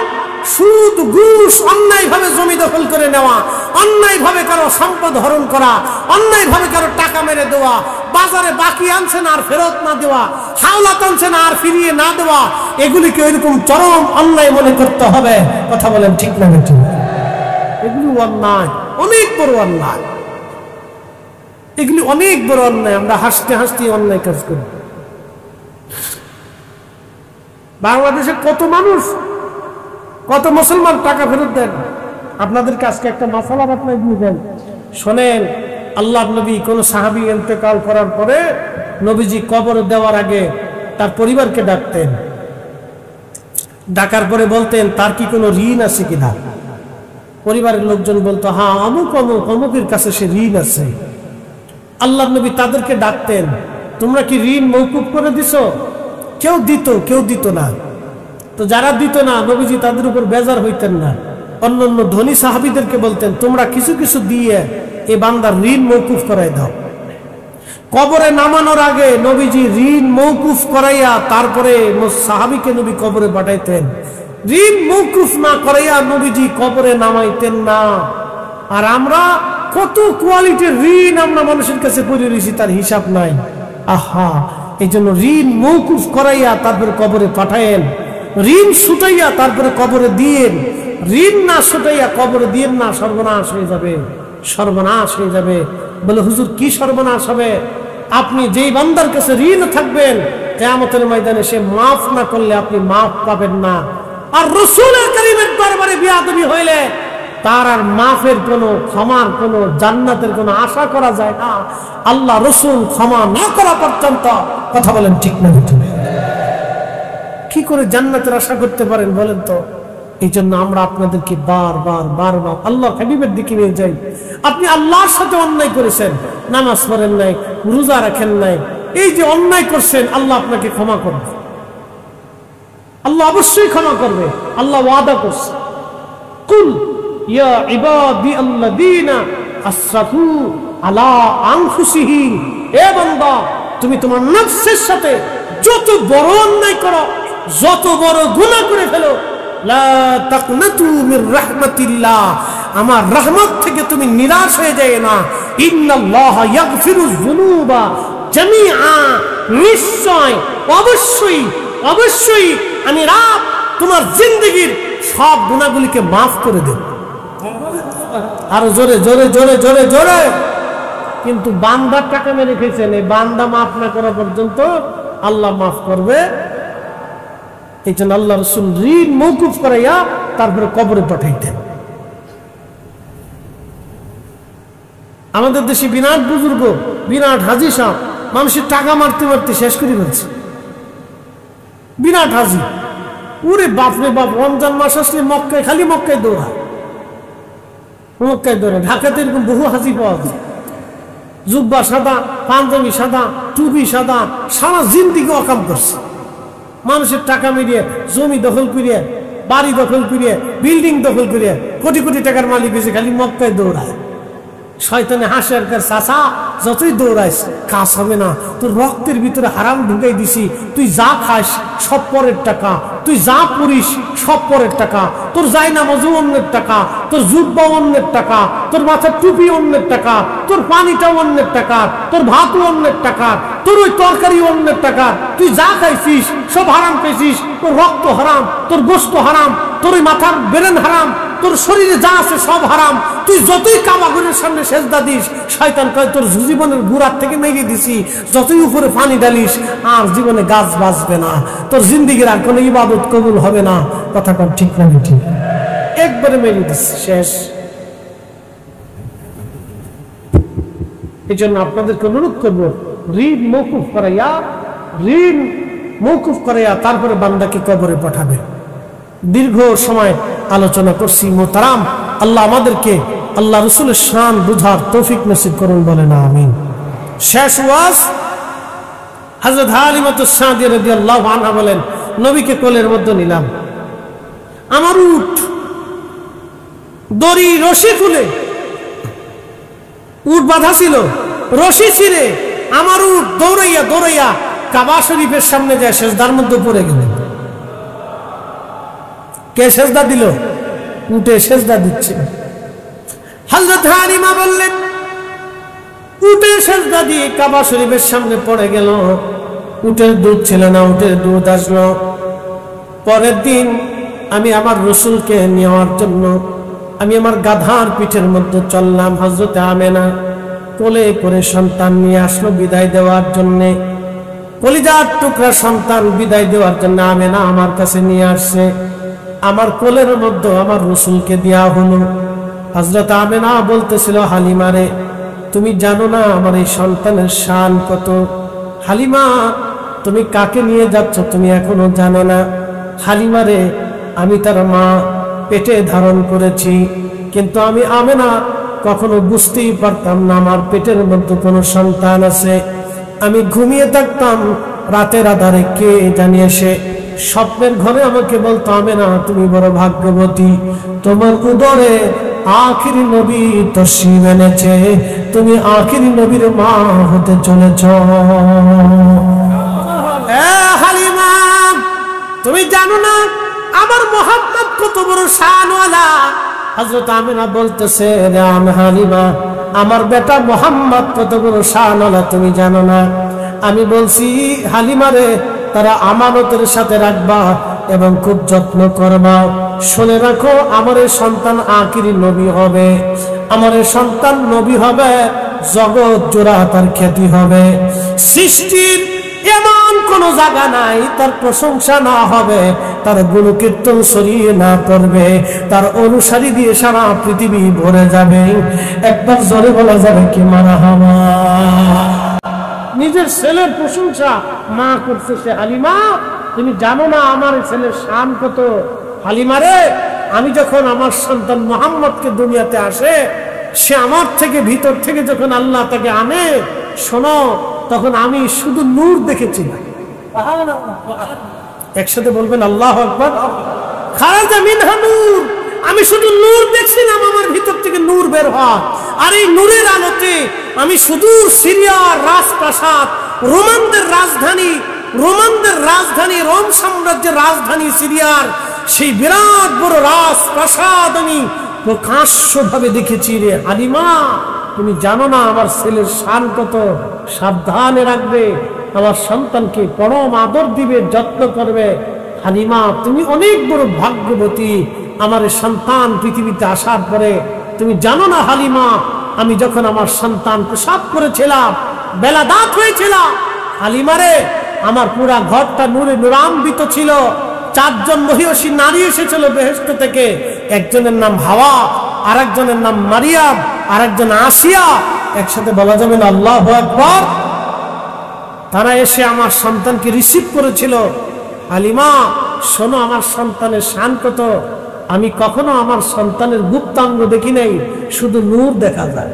সুদ ঘুষ, অন্যায় ভাবে জমি দখল করে নেওয়া, অন্যায় ভাবে কারো সম্পদ হরণ করা, অন্যায় ভাবে কারো টাকা মেরে দেওয়া, বাজারে বাকি আনছেন আর ফেরত না দেওয়া, হাওলাত আনছেন আর ফিরিয়ে না দেওয়া, এগুলিকে ওইরকম চরম অন্যায় মনে করতে হবে। কথা বলেন ঠিক না ঠিক? এগুলি অন্যায়, অনেক বড় অন্যায়, এগুলি অনেক বড় অন্যায়। আমরা হাসতে হাসতে অন্যায় কাজ করি। বাংলাদেশে কত মানুষ, কত মুসলমান টাকা ফেরত দেন। আপনাদের কাছে একটা মাসালা আপনার দিয়ে দেন, শোনেন। আল্লাহ নবী কোন সাহাবী ইন্তেকাল করার পরে নবীজি কবর দেওয়ার আগে তার পরিবারকে ডাকতেন। ডাকার পরে বলতেন, তার কি কোনো ঋণ আছে কিনা? পরিবারের লোকজন বলতো, হ্যাঁ, অমুক অমুক অমুকের কাছে সে ঋণ আছে। আল্লাহ নবী তাদেরকে ডাকতেন, তোমরা কি ঋণ মওকুফ করে দিছো? কেউ দিত, কেউ দিত না। তো যারা দিত না, নবীজি তাদের উপর বেজার হইতেন না। অন্যান্য ধনী সাহাবীদেরকে বলতেন, তোমরা কিছু কিছু দিয়ে এই বান্দার ঋণ মওকুফ করাই দাও। কবরে নামানোর আগে নবীজি ঋণ মওকুফ করাইয়া তারপরে সাহাবীকে নবী কবরে পাঠাইতেন। ঋণ মওকুফ না করাইয়া নবীজি কবরে নামাইতেন না। আর আমরা কত কোয়ালিটির ঋণ আমরা মানুষের কাছে পড়ে রয়েছি, তার হিসাব নাই। আহা, এই জন্য ঋণ মওকুফ করাইয়া তারপরে কবরে পাঠায়েন, ঋণ ছুটাইয়া তারপরে কবরে দিয়েন। ঋণ না ছুটাইয়া কবরে দিয়েন না, সর্বনাশ হয়ে যাবে, সর্বনাশ হয়ে যাবে। বলে, হুজুর কি সর্বনাশ হবে? আপনি যেই বান্দার কাছে ঋণ থাকবেন, কিয়ামতের ময়দানে সে মাফ না করলে আপনি মাফ পাবেন না। আর রাসূলের কারীমের দরবারে বিয়াদবি হইলে তার আর মাফের কোনো, ক্ষমার কোনো, জান্নাতের কোনো আশা করা যায় না, আল্লাহ রাসূল ক্ষমা না করা পর্যন্ত। কথা বলেন ঠিক না ঠিক? কি করে জান্নাতের আশা করতে পারেন বলেন তো? এই জন্য আমরা আপনাদেরকে বারবার বারবার আল্লাহ হাবিবের দিকে নিয়ে যাই। আপনি আল্লাহর সাথে অন্যায় করেছেন, নামাজ পড়েন নাই, রোজা রাখেন নাই, এই যে অন্যায় করছেন, আল্লাহ আপনাকে ক্ষমা করবে। আল্লাহ অবশ্যই ক্ষমা করবে, আল্লাহ ওয়াদা করছে। কুল ইয়া ইবাদি আল্লাযীনা আসরাফু আলা আনফুসিহিম, এ বান্দা, তুমি তোমার নফসের সাথে যত বড় অন্যায় করো, যত বড় গুনাহ করে ফেলো, লা তাকনাতু মির রাহমাতিল্লাহ, আমার রহমত থেকে তুমি নিরাশ হয়ে যায় না। ইন্নাল্লাহা ইয়াগফিরুয যুনুবা জামিআ, নিশ্চয় অবশ্যই অবশ্যই আমি রব তোমার জিন্দেগীর সব গুনাহগুলিকে মাফ করে দেব। আর জোরে জোরে জোরে জোরে জোরে। কিন্তু বান্দার টাকা মেরে খেয়েছেন, এই বান্দা মাফ না করা পর্যন্ত আল্লাহ মাফ করবে। এই জন্য আল্লাহ রাসূল ঋণ মওকুফ করাইয়া তারপরে কবরে পাঠাইতেন। আমাদের দেশে বিরাট বুজুর্গ, বিরাট হাজি সাহেব মানুষের টাকা মারতে মারতে শেষ করে ফেলছে। বিরাট হাজি, ওরে বাপরে বাপ, রমজান মাস আসলে মক্কায়, খালি মক্কায় দৌড়ায়, মক্কায় দৌড়ায়। ঢাকাতে এরকম বহু হাজি পাওয়া যায়, জুব্বা সাদা, পাঞ্জাবি সাদা, টুপি সাদা, সারা জিন্দিগি অকাম করছে। মানুষের টাকা মিলিয়ে, জমি দখল করিয়ে, বাড়ি দখল করিয়ে, বিল্ডিং দখল করিয়ে কোটি কোটি টাকার মালিক হয়েছে, খালি মক্কায় দৌড়ায়। শয়তানে হাসে আর চাচা, যতই দৌড়াইস কাজ হবে না, তোর রক্তের ভিতরে হারাম ঢুকাই দিছি, তুই যা খাস সব পরের টাকা, তুই যা পড়িস সব পরের টাকা, তোর যাই নামাজও অন্যের টাকা, তোর জুব্বা অন্যের টাকা, তোর মাথার টুপি অন্যের টাকা, তোর পানিটাও অন্যের টাকা, তোর ভাতও অন্যের টাকা, তোর ওই তরকারি অন্যের টাকা, তুই যা খাইছিস সব হারাম খাইছিস, তোর রক্ত হারাম, তোর গোশত হারাম, তোর ওই মাথার ব্রেন হারাম, তোর শরীরে যা আছে সব হারাম। তুই যতই কাবাগরের সামনে সেজদা দিস, শয়তান কয় তোর জীবনের গুড়ার থেকে মেরে দিছি, যতই উপরে পানি ডালিস আর জীবনে গাছ বাঁচবে না, তোর জিন্দিগির আর কোনো ইবাদত কবুল হবে না। কথা কম ঠিক না ঠিক? একবারে মেরে দিছি, শেষ। এই জন্য আপনাদেরকে অনুরোধ করবো, ঋণ মৌকুফ করাইয়া, ঋণ মৌকুফ করাইয়া তারপরে বান্দাকে কবরে পাঠাবে। দীর্ঘ সময় আলোচনা করছি। মোহতারাম, আল্লাহ আমাদেরকে আল্লাহ রসুলের শান বুঝার তৌফিক নসিব করুন, বলে না আমিন। শেষ ওয়াজ হযরত হালিমাতুস সাদিয়া রাদিয়াল্লাহু আনহা বলেন, নবীকে কোলের মধ্যে নিলাম, আমার উট দড়ি রশি খুলে, উট বাঁধা ছিল, রশি ছিঁড়ে আমার উট দৌড়াইয়া দৌড়াইয়া কাবা শরীফের সামনে যায় সেজদার মধ্যে পড়ে গেল। কে সেজদা দিল? উটে সেজদা দিচ্ছে। হযরত হালিমা বললেন, উটে সেজদা দিয়ে কাবা শরীফের সামনে পড়ে গেল। উটের দুধ ছিল না, উটের দুধ আসলো। পরের দিন আমি আমার রসুলকে নেওয়ার জন্য আমি আমার গাধার পিঠের মধ্যে চললাম। হযরত আমেনা কোলে করে সন্তান নিয়ে আসলো বিদায় দেওয়ার জন্যে, কলিজার টুকরা সন্তান বিদায় দেওয়ার জন্য আমেনা আমার কাছে নিয়ে আসছে। আমার কোলের মধ্যে আমার রসুলকে দেয়া হলো। হযরত আমেনা বলতেছিল, হালিমারে তুমি জানো না আমার এই সন্তানের শান কত? হালিমা তুমি কাকে নিয়ে যাচ্ছ তুমি এখনো জানো না? হালিমারে আমি তার মা, পেটে ধারণ করেছি, কিন্তু আমি আমেনা কখনো বুঝতেই পারতাম না আমার পেটের মধ্যে কোনো সন্তান আছে। আমি ঘুমিয়ে থাকতাম, রাতের আধারে কে জানি এসে স্বপ্নের ঘরে আমাকে বলতো, আমেনা তুমি বড় ভাগ্যবতী, তোমার উদরে আখিরি নবী তশরিফ এনেছে, তুমি আখিরি নবীর মা হতে চলেছ। হালিমা তুমি জানো না আমার মুহাম্মদ কত বড় শানওয়ালা? হযরত আমেনা বলতেছে, রে হালিমা আমার বেটা মুহাম্মদ কত বড় শানওয়ালা তুমি জানো না? আমি বলছি, হালিমারে তারা আমানতের সাথে রাখবা এবং খুব যত্ন করবা। শুনে রাখো, আমার সন্তান আখিরি নবী হবে, আমার সন্তান নবী হবে, জগৎ জোড়া তার খ্যাতি হবে। সৃষ্টির এমন কোন জায়গা নাই তার প্রশংসা না হবে, তার গুণকীর্তন ছড়িয়ে না করবে, তার অনুসারী দিয়ে সারা পৃথিবী ভরে যাবে। একবার জোরে বলা যাবে কি মারহাবা? নিজের ছেলের প্রশংসা মা করতেছে। হালিমা তুমি জানো না আমার ছেলের শান কত? হালিমারে আমি যখন আমার সন্তান মুহাম্মদকে দুনিয়াতে আসে, সে আমার থেকে ভিতর থেকে যখন আল্লাহ তাকে আনে, শোনো, তখন আমি শুধু নূর দেখেছি। একসাথে বলবেন আল্লাহু আকবার। খারাজা মিনহা নূর, আমি শুধু নূর দেখছিলাম, আমার ভিতর থেকে নূর বের হয়। আর এই নূরের আলোতে আমি সুদূর সিরিয়ার রাজপ্রাসাদ, রোমানদের রাজধানী রোম সাম্রাজ্যের রাজধানী সিরিয়ার সেই বিরাট বড় রাজপ্রাসাদ আমি প্রকাশ্যভাবে দেখেছি। রে হালিমা তুমি জানো না আমার ছেলের শান কত? সাবধানে রাখবে, আমার সন্তানকে পরম আদর দিবে, যত্ন করবে। হালিমা তুমি অনেক বড় ভাগ্যবতী, আমার সন্তান পৃথিবীতে আসার পরে তুমি জানো না হালিমা, আমি যখন আমার সন্তান প্রসাব করেছিলাম, বেলা দাঁত হয়েছিলাম, হালিমারে আমার পুরা ঘরটা নূরে নূরান্বিত ছিল। 4 জন মহিষী নারী এসেছিল বেহেশত থেকে, একজনের নাম হাওয়া, আরেকজনের নাম মারিয়াম, আরেকজন আসিয়া, একসাথে বলা যাবে না আল্লাহু আকবার? তারা এসে আমার সন্তানকে রিসিভ করেছিল। আলিমা শোনো, আমার সন্তানের শান কত। আমি কখনো আমার সন্তানের গুপ্তাঙ্গ দেখি নাই, শুধু নূর দেখা যায়।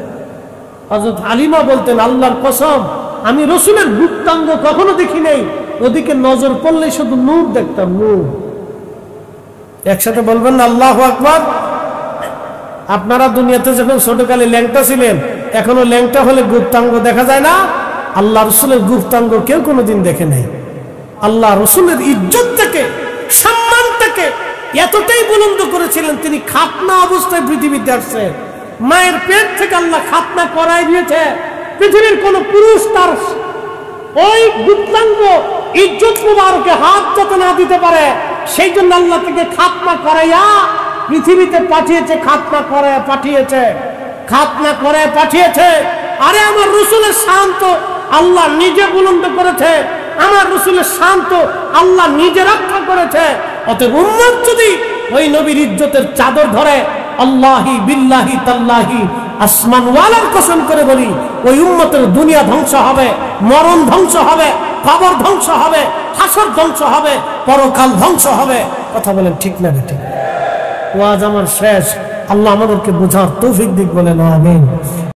হযরত আলিমা বলতেন, আল্লাহর কসম আমি রাসূলের গুপ্তাঙ্গ কখনো দেখি নাই, ওদিকে নজর পড়লে শুধু নূর দেখতাম, নূর। একসাথে বলবেন না আল্লাহু আকবার? আপনারা দুনিয়াতে যখন ছোটকালে ল্যাংটা ছিলেন, এখনো ল্যাংটা হলে গুপ্তাঙ্গ দেখা যায় না? আল্লাহ রসুলের গুপ্তাঙ্গ কেউ কোনোদিন দেখে নাই। আল্লাহ রসুলের ইজ্জত থেকে, সম্মান থেকে এতটাই বুলন্দ করেছিলেন, তিনি খাতনা অবস্থায় পৃথিবীতে আসছে। মায়ের পেট থেকে আল্লাহ খাতনা করাই দিয়েছে। পৃথিবীর কোন পুরুষ তার ওই গুপ্তাঙ্গ ইজ্জত মুবারকে হাত যাতে না দিতে পারে, সেই জন্য আল্লাহ থেকে খাতনা করাইয়া পৃথিবীতে পাঠিয়েছে, খাতনা করে পাঠিয়েছে, খাতনা করে পাঠিয়েছে। আরে আমার রসুলের শান তো আল্লাহ নিজে বুলন্দ করেছে, আমার রসুলের শান তো আল্লাহ নিজে রক্ষা করেছে। অতএব উম্মত যদি ওই নবীর ইজ্জতের চাদর ধরে, আল্লাহি বিল্লাহি তাল্লাহি আসমানওয়ালার কসম করে বলি, ওই উম্মতের দুনিয়া ধ্বংস হবে, মরণ ধ্বংস হবে, কবর ধ্বংস হবে, হাসর ধ্বংস হবে, পরকাল ধ্বংস হবে। কথা বলেন ঠিক না ঠিক? ওয়াজ আমার শেষ। আল্লাহ আমাদেরকে বোঝার তৌফিক দিক বলেন আমিন।